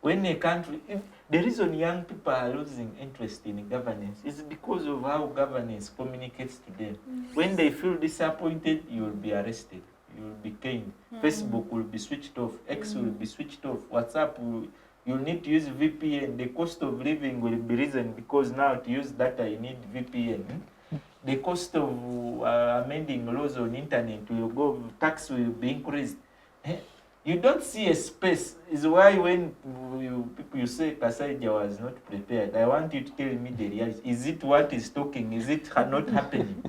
when a country, the reason young people are losing interest in governance is because of how governance communicates to them. When they feel disappointed, you will be arrested, you will be caned. Facebook will be switched off, X will be switched off, WhatsApp will, you'll need to use VPN. The cost of living will be risen because now to use data you need VPN. The cost of amending laws on internet will go, tax will be increased. You don't see a space. Is why when you say Kasaija was not prepared, I want you to tell me the reality. Is it what is talking? Is it not happening?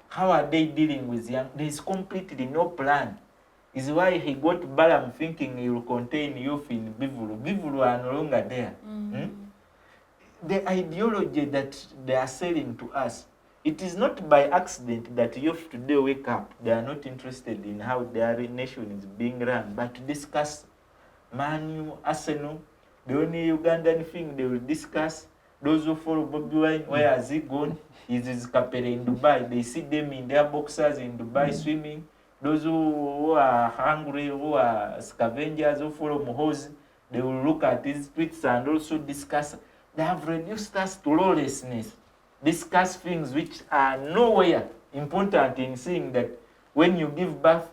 How are they dealing with young? There is completely no plan. Is why he got Balaam thinking he will contain youth in Bivulu. Bivulu are no longer there. The ideology that they are selling to us, it is not by accident that youth today wake up. They are not interested in how their nation is being run, but to discuss Manu, Arsenal, the only Ugandan thing they will discuss. Those who follow Bobby Wine, where has he gone? Is his Kapere in Dubai? They see them in their boxers in Dubai swimming. Those who are hungry, who are scavengers, who follow Muhozi, they will look at these tweets and also discuss. They have reduced us to lawlessness. Discuss things which are nowhere important in seeing that when you give birth,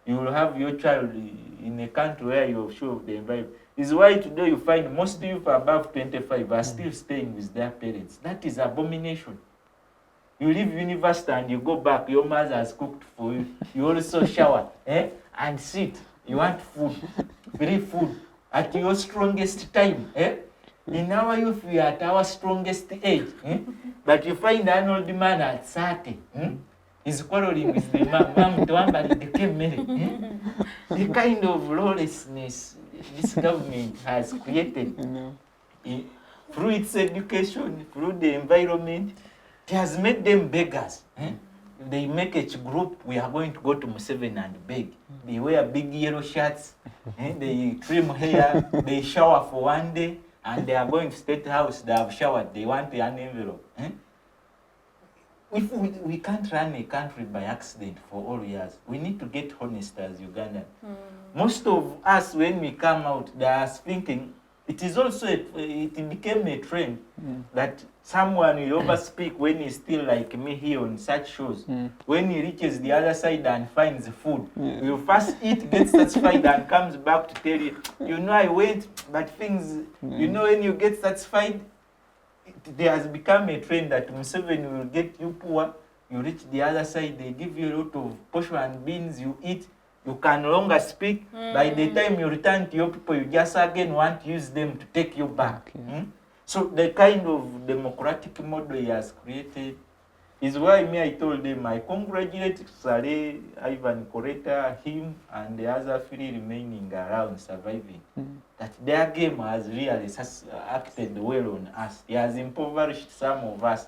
you will have your child in a country where you're sure of the environment. Is why today you find most youth above 25 are still staying with their parents. That is abomination. You leave university and you go back, your mother has cooked for you. You also shower and sit. You want food, free food, at your strongest time. In our youth, we are at our strongest age. But you find an old man at 30. He's quarreling with the mom to ambali the camera. The kind of lawlessness this government has created through its education, through the environment, it has made them beggars. They make a group, we are going to go to Museveni and beg. They wear big yellow shirts, they trim hair, they shower for one day, and they are going to State House, they have showered, they want an envelope. If we can't run a country by accident for all years, we need to get honest as Ugandan. Most of us, when we come out, they are thinking, it is also, it became a trend that someone will overspeak when he's still like me here on such shows. When he reaches the other side and finds food, he will first eat, get satisfied, and comes back to tell you, you know, I went, but things, you know, when you get satisfied, there has become a trend that Museveni will get you poor, you reach the other side, they give you a lot of posho and beans, you eat, you can no longer speak. By the time you return to your people, you just again want to use them to take you back. So the kind of democratic model he has created is why I told them I congratulate Sale, Ivan Koreta, him, and the other three remaining around surviving. That their game has really acted well on us. He has impoverished some of us.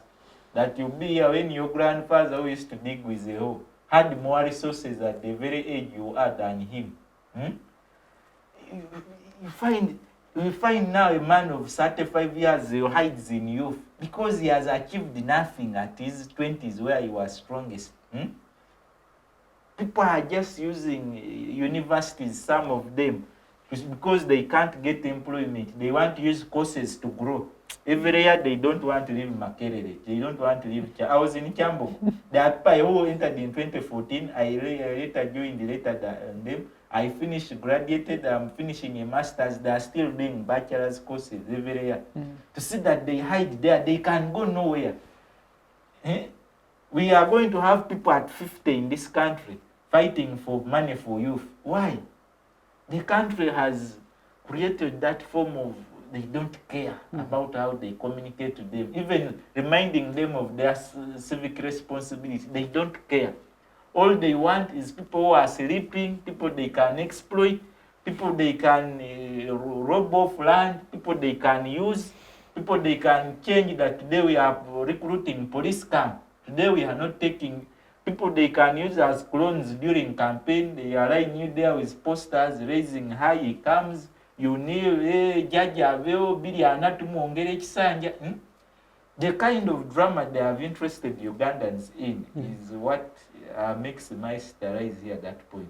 That you be here when your grandfather who used to dig with the hoe had more resources at the very age you are than him. You find now a man of 35 years who hides in youth because he has achieved nothing at his 20s where he was strongest. People are just using universities, some of them, because they can't get employment. They want to use courses to grow. Every year they don't want to leave Makerere. They don't want to leave. I was in Chambo. The people who entered in 2014, I later joined later than them. I finished, graduated, I'm finishing a master's, they are still doing bachelor's courses every year. To see that they hide there, they can go nowhere. We are going to have people at 50 in this country fighting for money for youth. Why? The country has created that form of, they don't care about how they communicate to them, even reminding them of their civic responsibility. They don't care. All they want is people who are sleeping, people they can exploit, people they can rob off land, people they can use, people they can change that today we are recruiting police camp. Today we are not taking people they can use as clones during campaign. They are lying you there with posters raising high he comes, you need Jaja Veo, Biliana to Mongere Kisanja. The kind of drama they have interested Ugandans in is what makes my rise here at that point.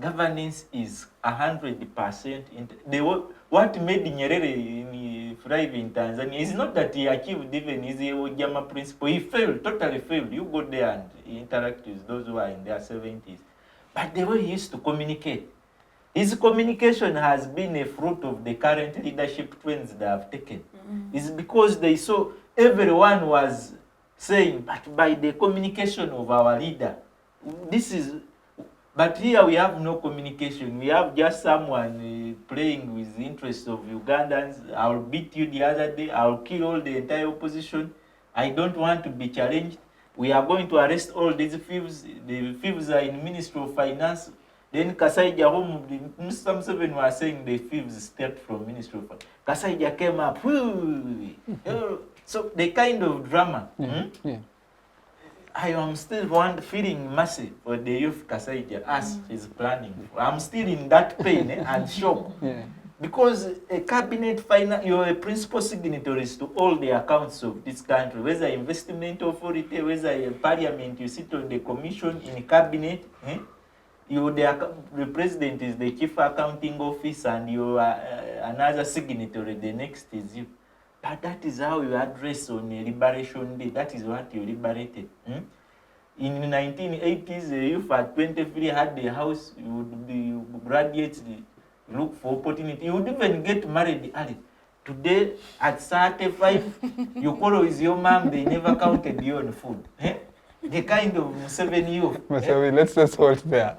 Governance is 100%. What made Nyerere thrive in Tanzania is not that he achieved even his Ojama principle. He failed, totally failed. You go there and interact with those who are in their 70s. But the way he used to communicate, his communication has been a fruit of the current leadership trends they have taken. It's because they saw everyone was saying, but by the communication of our leader, this is, but here we have no communication. We have just someone playing with the interests of Ugandans. I'll beat you the other day. I'll kill all the entire opposition. I don't want to be challenged. We are going to arrest all these thieves. The thieves are in Ministry of Finance. Then Kasaija home, Mr. Museveni was saying the thieves stepped from Ministry of Finance. Kasaija came up. So the kind of drama. I am still feeling mercy for the youth Kasaija as is planning. I'm still in that pain and shock. Because a cabinet you're a principal signatories to all the accounts of this country, whether investment authority, whether a parliament, you sit on the commission in cabinet. The president is the chief accounting officer and you are another signatory, the next is you. But that is how you address on a Liberation Day. That is what you liberated. In the 1980s, the youth at 23 had the house, you would be graduates, look for opportunity. You would even get married early. Today, at 35, you quarrel with your mom, they never counted you on food. The kind of Museveni youth. Masawi, let's just hold there.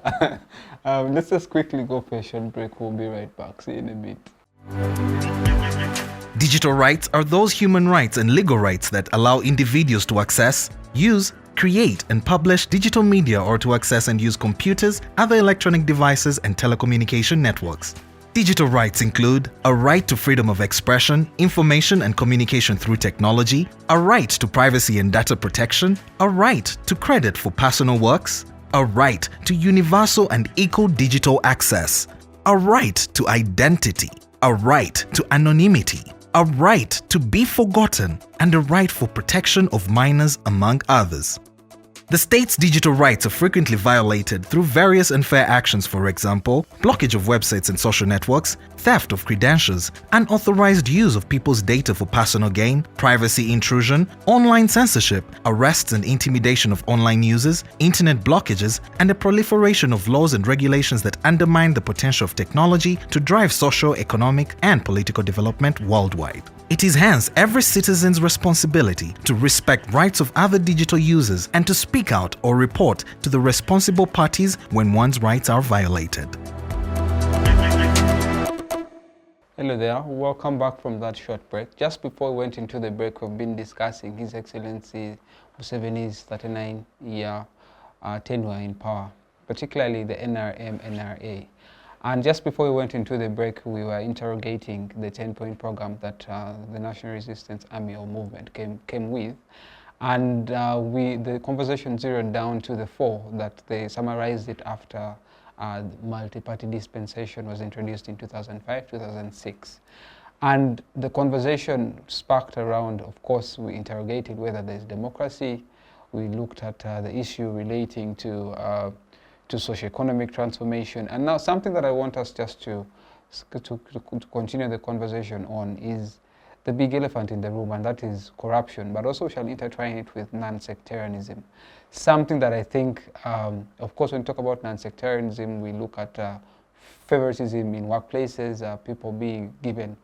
Let's just quickly go for a short break. We'll be right back. See you in a bit. Digital rights are those human rights and legal rights that allow individuals to access, use, create and publish digital media or to access and use computers, other electronic devices and telecommunication networks. Digital rights include a right to freedom of expression, information and communication through technology, a right to privacy and data protection, a right to credit for personal works, a right to universal and equal digital access, a right to identity, a right to anonymity, a right to be forgotten, and a right for protection of minors, among others. The state's digital rights are frequently violated through various unfair actions, for example, blockage of websites and social networks, theft of credentials, unauthorized use of people's data for personal gain, privacy intrusion, online censorship, arrests and intimidation of online users, internet blockages, and the proliferation of laws and regulations that undermine the potential of technology to drive social, economic, and political development worldwide. It is hence every citizen's responsibility to respect rights of other digital users and to speak out or report to the responsible parties when one's rights are violated. Hello there, welcome back from that short break. Just before we went into the break, we've been discussing His Excellency Museveni's 39-year tenure in power, particularly the NRM-NRA. And just before we went into the break, we were interrogating the 10-point program that the National Resistance Army or movement came with. And the conversation zeroed down to the 4 that they summarized it after multi-party dispensation was introduced in 2005, 2006. And the conversation sparked around, of course, we interrogated whether there's democracy. We looked at the issue relating to socio-economic transformation. And now something that I want us just to continue the conversation on is the big elephant in the room, and that is corruption, but also we shall intertwine it with non-sectarianism. Something that I think, of course, when we talk about non-sectarianism, we look at favoritism in workplaces, people being given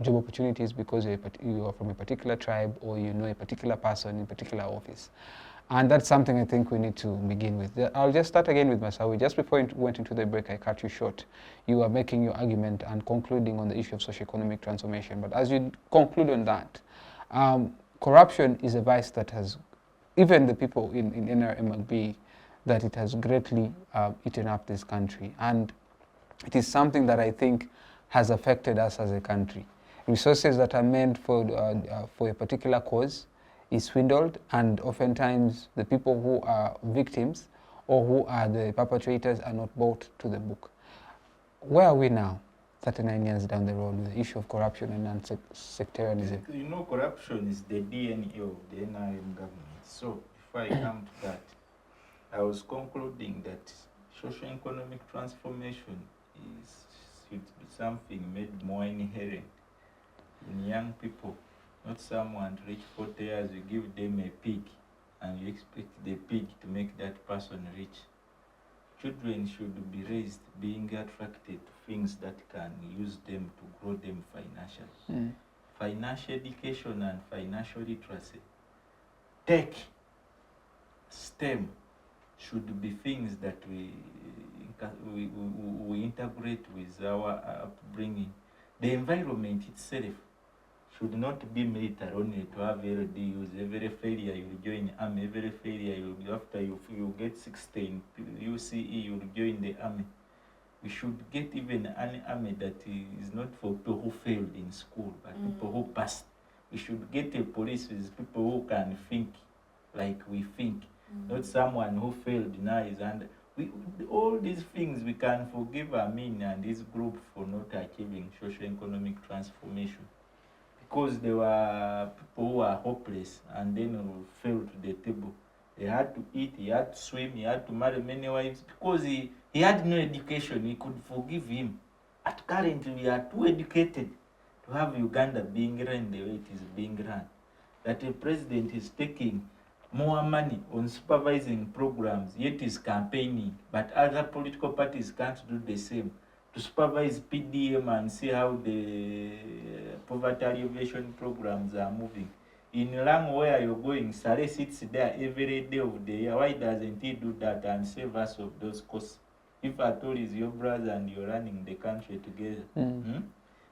job opportunities because you are from a particular tribe or you know a particular person in a particular office. And that's something I think we need to begin with. I'll just start again with Masawi. Just before we went into the break, I cut you short. You were making your argument and concluding on the issue of socio-economic transformation. But as you conclude on that, corruption is a vice that has, even the people in NRM agree, that it has greatly eaten up this country. And it is something that I think has affected us as a country. Resources that are meant for a particular cause is swindled, and oftentimes the people who are victims or who are the perpetrators are not brought to the book. Where are we now, 39 years down the road, with the issue of corruption and non-sectarianism? You know, corruption is the DNA of the NRM government. So, if I come to that, I was concluding that socio-economic transformation should be something made more inherent in young people. Not someone reach 40 years, you give them a pig and you expect the pig to make that person rich. Children should be raised being attracted to things that can use them to grow them financially. Financial education and financial literacy. Tech, STEM should be things that we integrate with our upbringing. The environment itself should not be military only to have LDUs. Every failure you will join army, every failure after you get 16 UCE, you will join the army. We should get even an army that is not for people who failed in school, but people who passed. We should get a police with people who can think like we think, not someone who failed now is under. All these things we can forgive Amin and this group for not achieving socio-economic transformation. Because there were people who were hopeless and then fell to the table. He had to eat, he had to swim, he had to marry many wives. Because he had no education, we could forgive him. But currently we are too educated to have Uganda being run the way it is being run. That the president is taking more money on supervising programs, yet is campaigning, but other political parties can't do the same. To supervise PDM and see how the poverty alleviation programs are moving. In Lang, where you're going, Sare sits there every day of the year. Why doesn't he do that and save us of those costs? If at all is your brother and you're running the country together.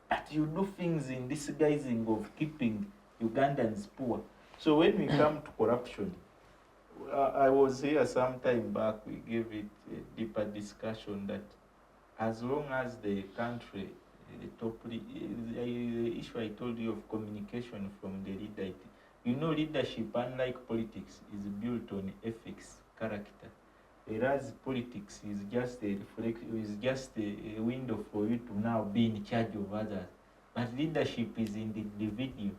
But you do things in disguising of keeping Ugandans poor. So when we come to corruption, I was here some time back, we gave it a deeper discussion that as long as the country, the issue I told you of communication from the leader, you know, leadership, unlike politics, is built on ethics, character. Whereas politics is just a window for you to now be in charge of others. But leadership is in the individual.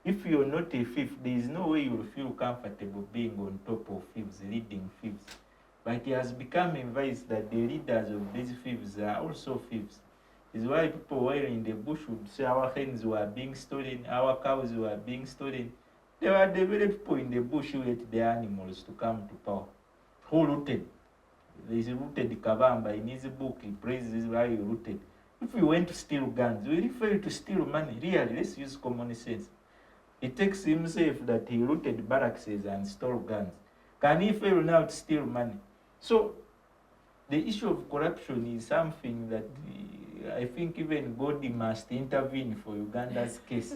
If you're not a thief, there is no way you'll feel comfortable being on top of thieves, leading thieves. But it has become advised that the leaders of these thieves are also thieves. It's why people were in the bush would say our hens were being stolen, our cows were being stolen. There were the very people in the bush who ate the animals to come to power. Who rooted? There's rooted Kavamba in his book, he praises why he rooted. If we went to steal guns, we refer to steal money. Really, let's use common sense. It takes himself that he looted barracks and stole guns. Can he fail now to steal money? So, the issue of corruption is something that I think even God must intervene for Uganda's case.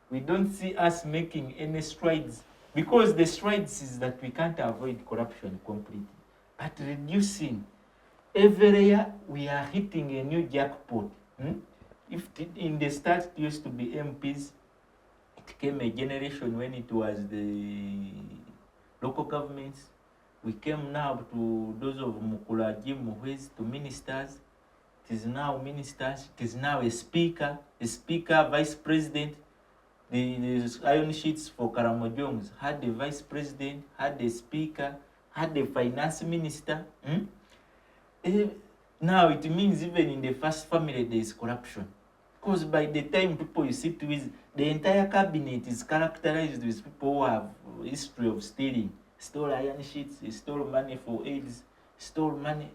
We don't see us making any strides, because the strides is that we can't avoid corruption completely. But reducing, every year we are hitting a new jackpot. If in the start it used to be MPs, it came a generation when it was the local governments. We came now to those of Mukulaji, Muhwezi, to ministers. It is now ministers. It is now a speaker, vice president. The iron sheets for Karamojongs had the vice president, had the speaker, had the finance minister. Now it means even in the first family there is corruption. Because by the time people you sit with, the entire cabinet is characterized with people who have history of stealing. Stole iron sheets, stole money for AIDS, stole money.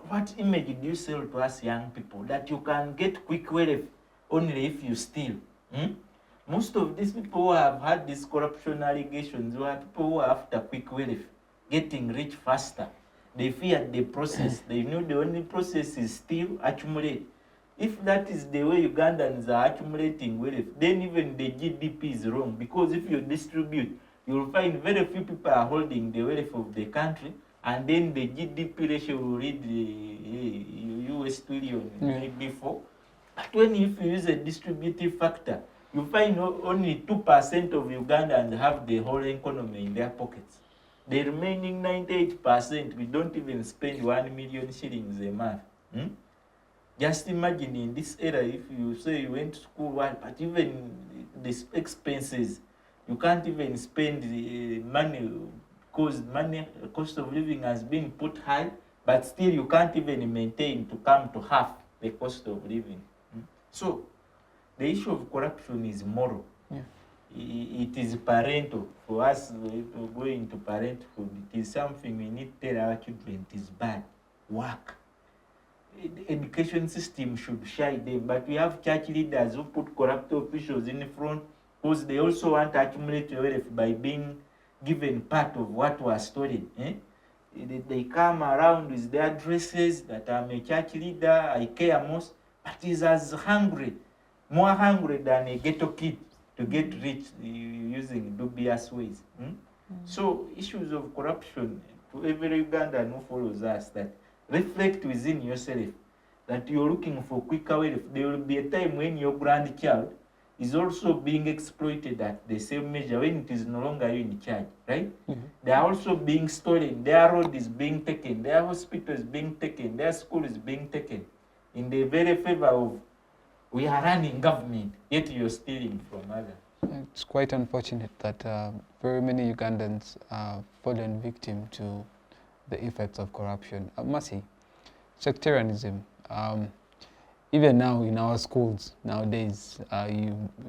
What image do you sell to us young people? That you can get quick wealth only if you steal. Most of these people who have had these corruption allegations were people who are after quick wealth, getting rich faster. They feared the process. They knew the only process is steal, accumulate. If that is the way Ugandans are accumulating wealth, then even the GDP is wrong. Because if you distribute, you'll find very few people are holding the wealth of the country, and then the GDP ratio will read the US trillion, maybe 4. But when if you use a distributive factor, you find only 2% of Ugandans have the whole economy in their pockets. The remaining 98%, we don't even spend 1 million shillings a month. Just imagine in this era, if you say you went to school, but even the expenses, you can't even spend the money because cost of living has been put high, but still you can't even maintain to come to half the cost of living. So the issue of corruption is moral. It is parental. For us, going to parenthood, it is something we need to tell our children it is bad. Work. The education system should shy them, but we have church leaders who put corrupt officials in front because they also want to accumulate wealth by being given part of what was stolen. They come around with their dresses that I'm a church leader, I care most, but he's as hungry, more hungry than a ghetto kid to get rich using dubious ways. So issues of corruption, to every Ugandan who follows us, that reflect within yourself that you're looking for quicker wealth. There will be a time when your grandchild is also being exploited at the same measure when it is no longer you in charge, right? They are also being stolen. Their road is being taken. Their hospital is being taken. Their school is being taken in the very favor of we are running government, yet you're stealing from others. It's quite unfortunate that very many Ugandans are fallen victim to the effects of corruption. Masi, sectarianism. Even now in our schools nowadays,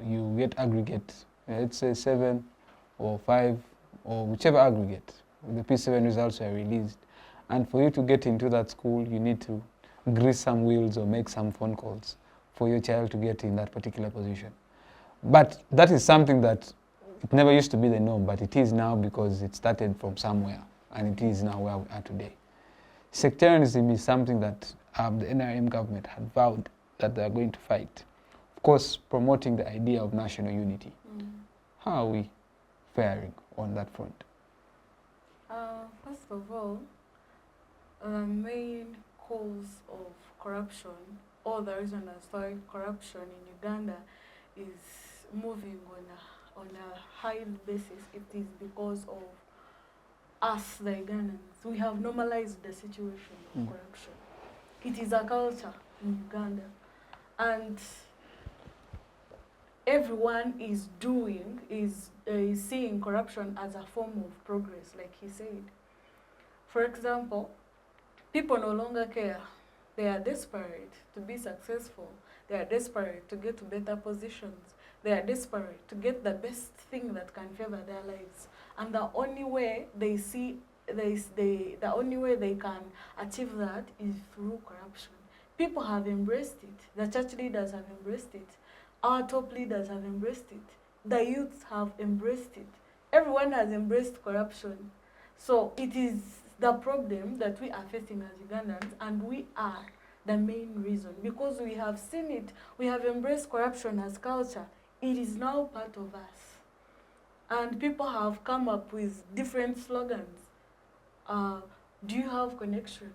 you get aggregate, let's say 7 or 5 or whichever aggregate. The P7 results are released. And for you to get into that school, you need to grease some wheels or make some phone calls for your child to get in that particular position. But that is something that it never used to be the norm, but it is now because it started from somewhere, and it is now where we are today. Sectarianism is something that the NRM government had vowed that they are going to fight. Of course, promoting the idea of national unity. How are we faring on that front? First of all, the main cause of corruption, or the reason as why corruption in Uganda is moving on a high basis, it is because of us, the Ugandans. We have normalized the situation of corruption. It is a culture in Uganda, and everyone is seeing corruption as a form of progress, like he said. For example, people no longer care. They are desperate to be successful. They are desperate to get to better positions. They are desperate to get the best thing that can favor their lives. And the only way they can achieve that is through corruption. People have embraced it. The church leaders have embraced it. Our top leaders have embraced it. The youths have embraced it. Everyone has embraced corruption. So it is the problem that we are facing as Ugandans, and we are the main reason, because we have seen it. We have embraced corruption as culture. It is now part of us. And people have come up with different slogans. Do you have connection?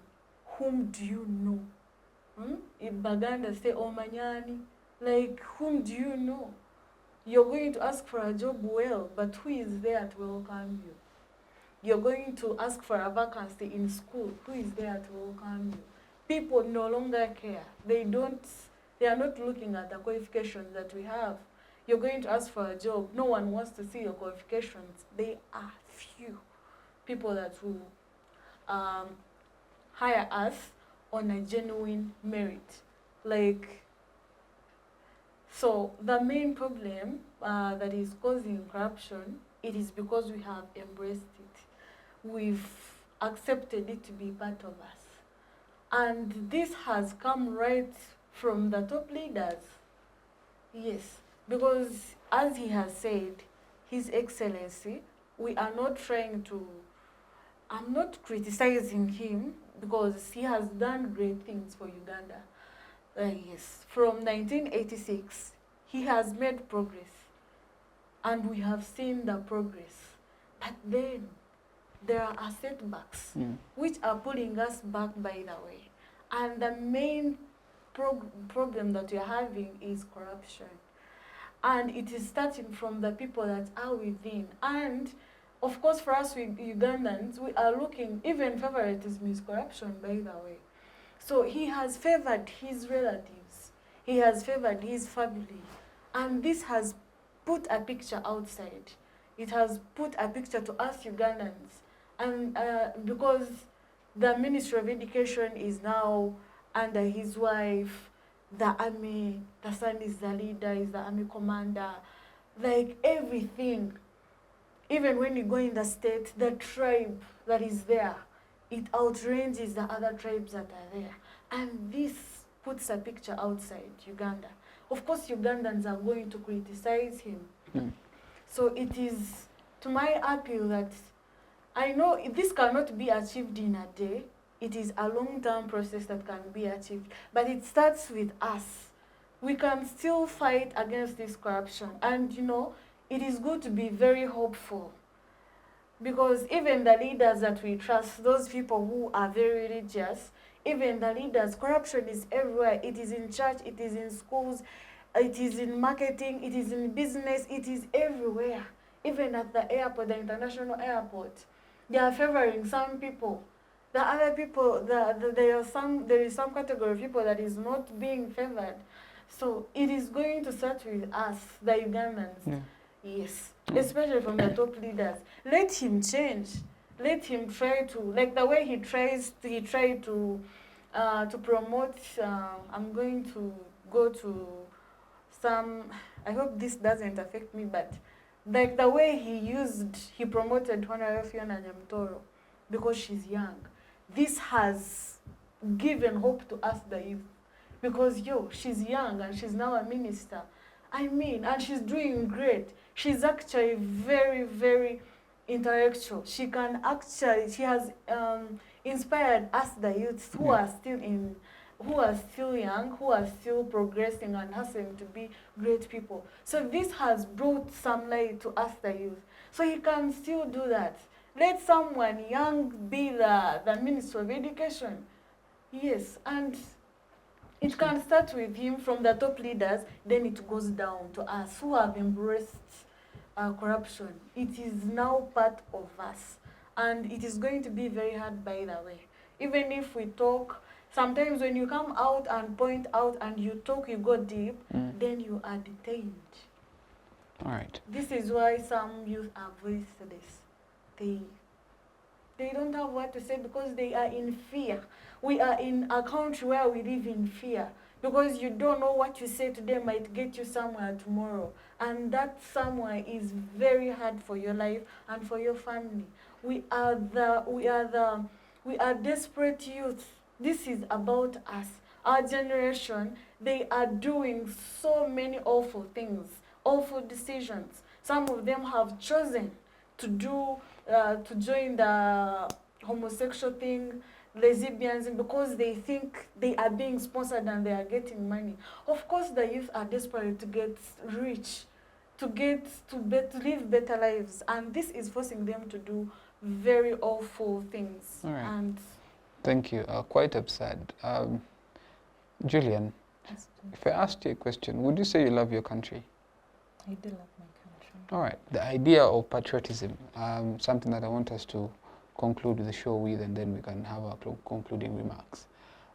Whom do you know? In Baganda say, Omanyani. Like, whom do you know? You're going to ask for a job, well, but who is there to welcome you? You're going to ask for a vacancy in school. Who is there to welcome you? People no longer care. They are not looking at the qualifications that we have. You're going to ask for a job. No one wants to see your qualifications. They are few people that will hire us on a genuine merit. Like, So the main problem that is causing corruption, it is because we have embraced it. We've accepted it to be part of us. And this has come right from the top leaders. Yes, because as he has said, His Excellency, we are not trying to, I'm not criticizing him because he has done great things for Uganda. Yes, from 1986, he has made progress, and we have seen the progress. But then there are setbacks which are pulling us back, by the way. And the main problem that we are having is corruption. And it is starting from the people that are within. And of course, for us Ugandans, we are looking, even favoritism is corruption, by the way. So he has favored his relatives, he has favored his family, and this has put a picture outside. It has put a picture to us Ugandans, and because the Ministry of Education is now under his wife, the army, the son is the leader, is the army commander, like everything. Even when you go in the state, the tribe that is there, it outranges the other tribes that are there. And this puts a picture outside Uganda. Of course, Ugandans are going to criticize him. So it is to my appeal that I know this cannot be achieved in a day. It is a long-term process that can be achieved. But it starts with us. We can still fight against this corruption. And, you know, it is good to be very hopeful. Because even the leaders that we trust, those people who are very religious, even the leaders, corruption is everywhere. It is in church, it is in schools, it is in marketing, it is in business, it is everywhere. Even at the airport, the international airport, they are favoring some people. The other people, there is some category of people that is not being favored. So it is going to start with us, the Ugandans. Yeah. Yes, especially from the top leaders. Let him change. Let him try to, like the way he tried to promote. I'm going to go to some. I hope this doesn't affect me, but like the way he promoted Honorable Fiona Nyamtoro because she's young. This has given hope to us, the youth, because she's young and she's now a minister. I mean, and she's doing great. She's actually very, very intellectual. She has inspired us, the youths who are still young, who are still progressing and hustling to be great people. So this has brought some light to us, the youth. So he can still do that. Let someone young be the Minister of Education. Yes, and it can start with him from the top leaders, then it goes down to us who have embraced corruption. It is now part of us. And it is going to be very hard, by the way. Even if we talk, sometimes when you come out and point out and you talk, you go deep, then you are detained. All right. This is why some youth are voiceless. They don't have what to say because they are in fear. We are in a country where we live in fear because you don't know what you say today might get you somewhere tomorrow. And that somewhere is very hard for your life and for your family. We are desperate youth. This is about us. Our generation, they are doing so many awful things, awful decisions. Some of them have chosen to join the homosexual thing, lesbianism, because they think they are being sponsored and they are getting money. Of course, the youth are desperate to get rich, to live better lives, and this is forcing them to do very awful things. All right. And thank you. Quite absurd. Julian, if I asked you a question, would you say you love your country? I do love my country. All right. The idea of patriotism, something that I want us to conclude the show with, and then we can have our concluding remarks.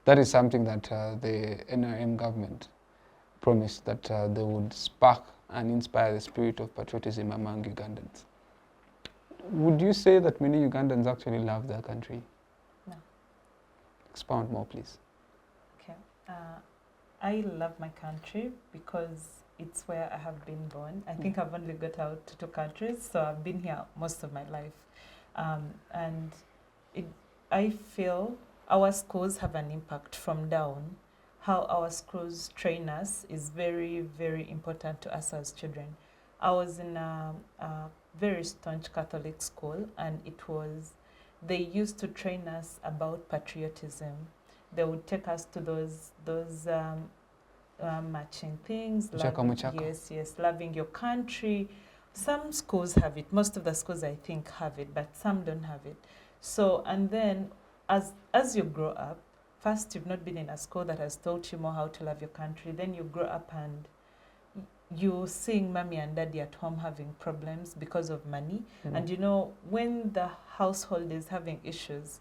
That is something that the NRM government promised that they would spark and inspire the spirit of patriotism among Ugandans. Would you say that many Ugandans actually love their country? No. Expound more, please. Okay. I love my country because it's where I have been born. I think I've only got out to 2 countries, so I've been here most of my life. And I feel our schools have an impact from down. How our schools train us is very, very important to us as children. I was in a very staunch Catholic school, and they used to train us about patriotism. They would take us to those matching things. Yes, loving your country. Some schools have it. Most of the schools, I think, have it, but some don't have it. So, and then as you grow up, first you've not been in a school that has taught you more how to love your country. Then you grow up and you're seeing mommy and daddy at home having problems because of money. And you know, when the household is having issues,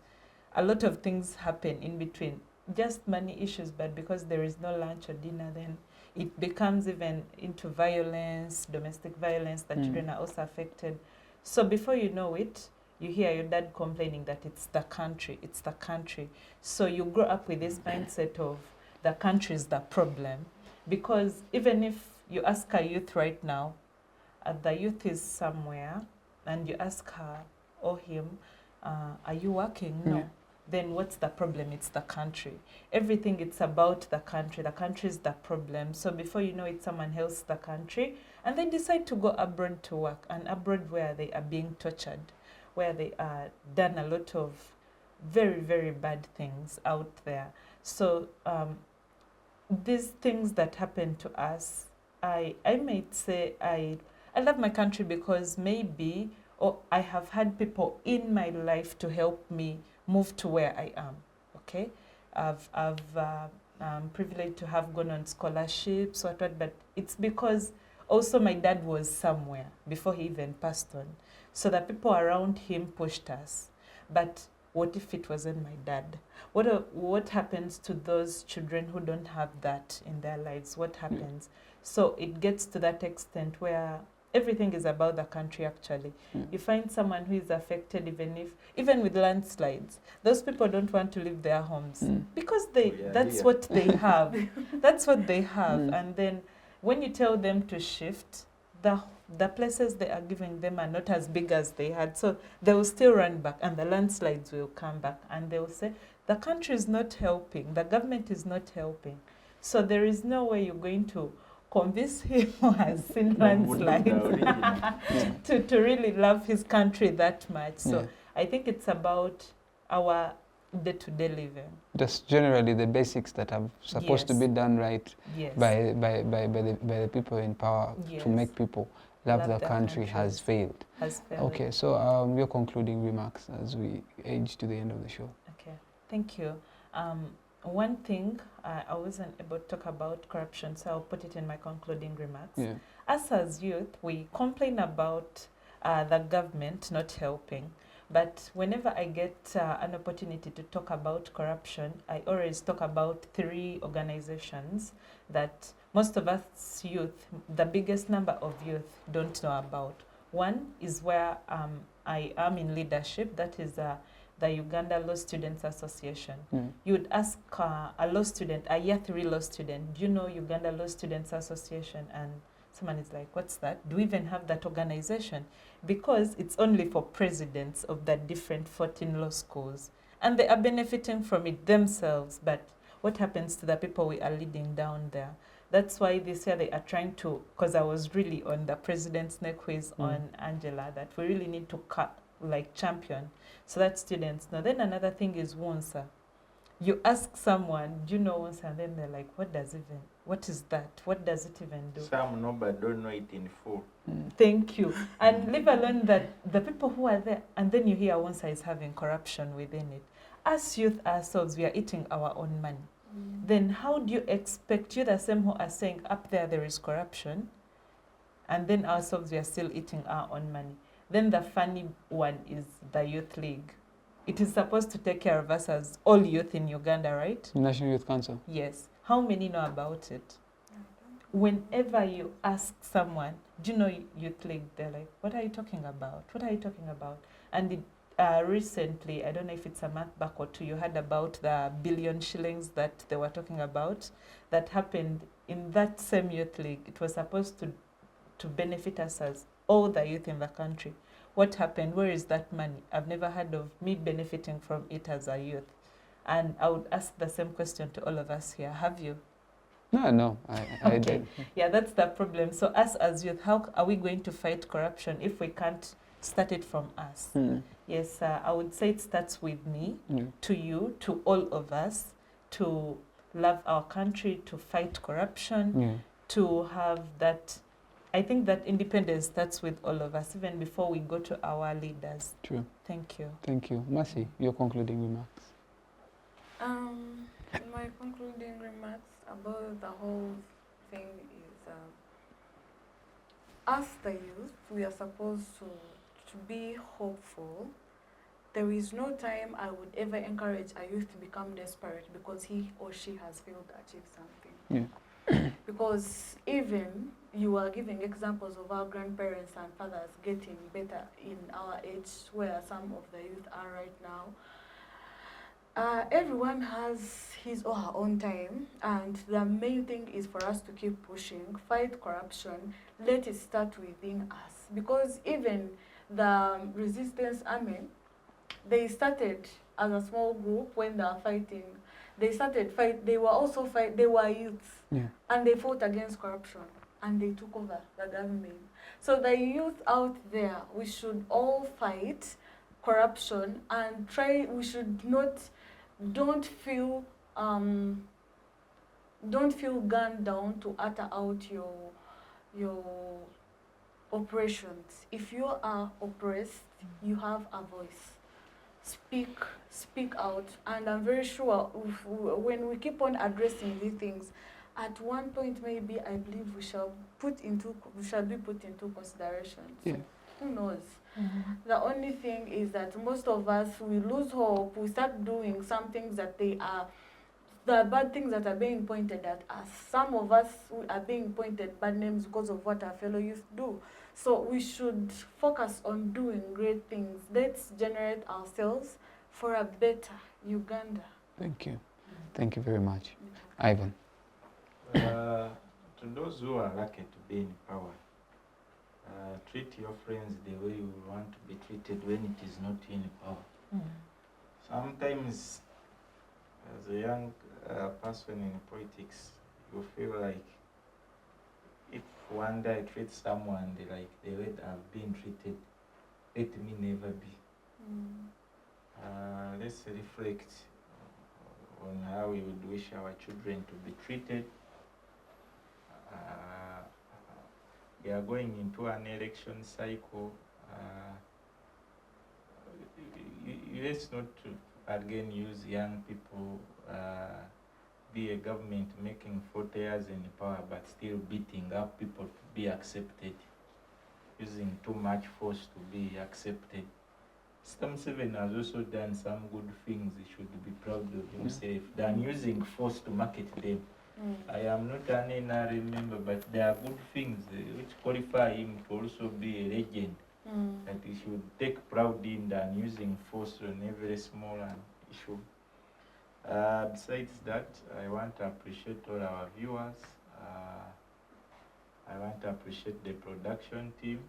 a lot of things happen in between. Just money issues, but because there is no lunch or dinner, then it becomes even into violence, domestic violence, that children are also affected. So before you know it, you hear your dad complaining that it's the country. So you grow up with this mindset of the country is the problem. Because even if you ask a youth right now, the youth is somewhere, and you ask her or him, are you working? No. Yeah. Then what's the problem? It's the country. Everything, it's about the country. The country is the problem. So before you know it, someone else the country, and they decide to go abroad to work, and abroad where they are being tortured, where they are done a lot of very, very bad things out there. So these things that happen to us, I might say I love my country because maybe, or I have had people in my life to help me move to where I am. Okay, I'm privileged to have gone on scholarships, but it's because also my dad was somewhere before he even passed on. So the people around him pushed us. But what if it wasn't my dad? What happens to those children who don't have that in their lives? What happens? So it gets to that extent where everything is about the country, actually. You find someone who is affected, even with landslides. Those people don't want to leave their homes because that's what they have. That's what they have. And then when you tell them to shift, the places they are giving them are not as big as they had. So they will still run back, and the landslides will come back, and they will say, the country is not helping, the government is not helping. So there is no way you're going to convince him who has seen landslides to really love his country that much. So I think it's about our day-to-day living. Just generally the basics that are supposed to be done right by the people in power to make people love the country has failed. Okay, so your concluding remarks as we age to the end of the show. Okay, thank you. One thing, I wasn't able to talk about corruption, so I'll put it in my concluding remarks. Us as youth, we complain about the government not helping. But whenever I get an opportunity to talk about corruption, I always talk about 3 organizations that most of us youth, the biggest number of youth, don't know about. One is where I am in leadership, that is the Uganda Law Students Association. You would ask a law student, a year 3 law student, do you know Uganda Law Students Association? And someone is like, what's that? Do we even have that organization? Because it's only for presidents of the different 14 law schools. And they are benefiting from it themselves. But what happens to the people we are leading down there? That's why this year they are trying to, because I was really on the president's neck quiz on Angela, that we really need to champion. So that students know. Then another thing is WONSA. You ask someone, do you know WONSA? And then they're like, what is that? What does it even do? Some know but don't know it in full. Thank you. And leave alone that the people who are there, and then you hear WONSA is having corruption within it. As youth ourselves, we are eating our own money. Then how do you expect, you the same who are saying up there is corruption, and then ourselves we are still eating our own money? Then the funny one is the Youth League. It is supposed to take care of us as all youth in Uganda, right? National Youth Council. Yes. How many know about it? Whenever you ask someone, do you know Youth League? They're like, what are you talking about? What are you talking about? And recently, I don't know if it's a month back or 2, you heard about the billion shillings that they were talking about that happened in that same youth league, it was supposed to benefit us as all the youth in the country. What happened? Where is that money? I've never heard of me benefiting from it as a youth. And I would ask the same question to all of us here. Have you? No, I did. Yeah, that's the problem. So us as youth, how are we going to fight corruption if we can't start it from us? Yes, I would say it starts with me, to you, to all of us, to love our country, to fight corruption, to have that. I think that independence starts with all of us, even before we go to our leaders. True. Thank you. Thank you. Mercy, your concluding remarks. My concluding remarks about the whole thing is, as the youth, we are supposed to be hopeful. There is no time I would ever encourage a youth to become desperate because he or she has failed to achieve something. Because even you are giving examples of our grandparents and fathers getting better in our age, where some of the youth are right now. Everyone has his or her own time, and the main thing is for us to keep pushing, fight corruption, let it start within us. Because even the resistance army, they started as a small group when they were fighting. They started fight. They were also fight. They were youths, and they fought against corruption, and they took over the government. So the youth out there, we should all fight corruption and try. We should not. Don't feel gunned down to utter out your operations. If you are oppressed, you have a voice. Speak out, and I'm very sure when we keep on addressing these things, at one point maybe I believe we shall be put into consideration. So who knows? The only thing is that most of us, we lose hope. We start doing some things that the bad things that are being pointed at us. Some of us are being pointed bad names because of what our fellow youth do. So we should focus on doing great things. Let's generate ourselves for a better Uganda. Thank you. Thank you very much. Ivan. To those who are lucky to be in power, treat your friends the way you want to be treated when it is not in power. Sometimes, as a young person in politics, you feel like if one day I treat someone like the way I've been treated, let me never be. Let's reflect on how we would wish our children to be treated. We are going into an election cycle. Let's not again use young people, be a government making 40 years in power but still beating up people to be accepted, using too much force to be accepted. President Museveni has also done some good things. He should be proud of himself than using force to market them. I am not an NRA member, but there are good things which qualify him to also be a legend. That he should take pride in than using force on every small issue. Besides that, I want to appreciate all our viewers. I want to appreciate the production team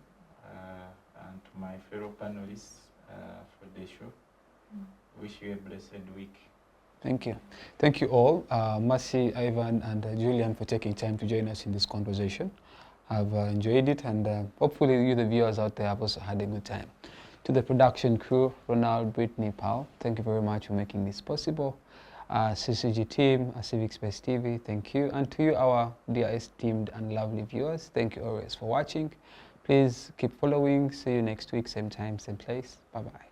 and to my fellow panelists for the show. Wish you a blessed week. Thank you. Thank you all, Masawi, Ivan, and Julian, for taking time to join us in this conversation. I've enjoyed it, and hopefully you, the viewers out there, have also had a good time. To the production crew, Ronald, Brittany, Paul, thank you very much for making this possible. CCG team, Civic Space TV, thank you. And to you, our dear esteemed and lovely viewers, thank you always for watching. Please keep following. See you next week, same time, same place. Bye-bye.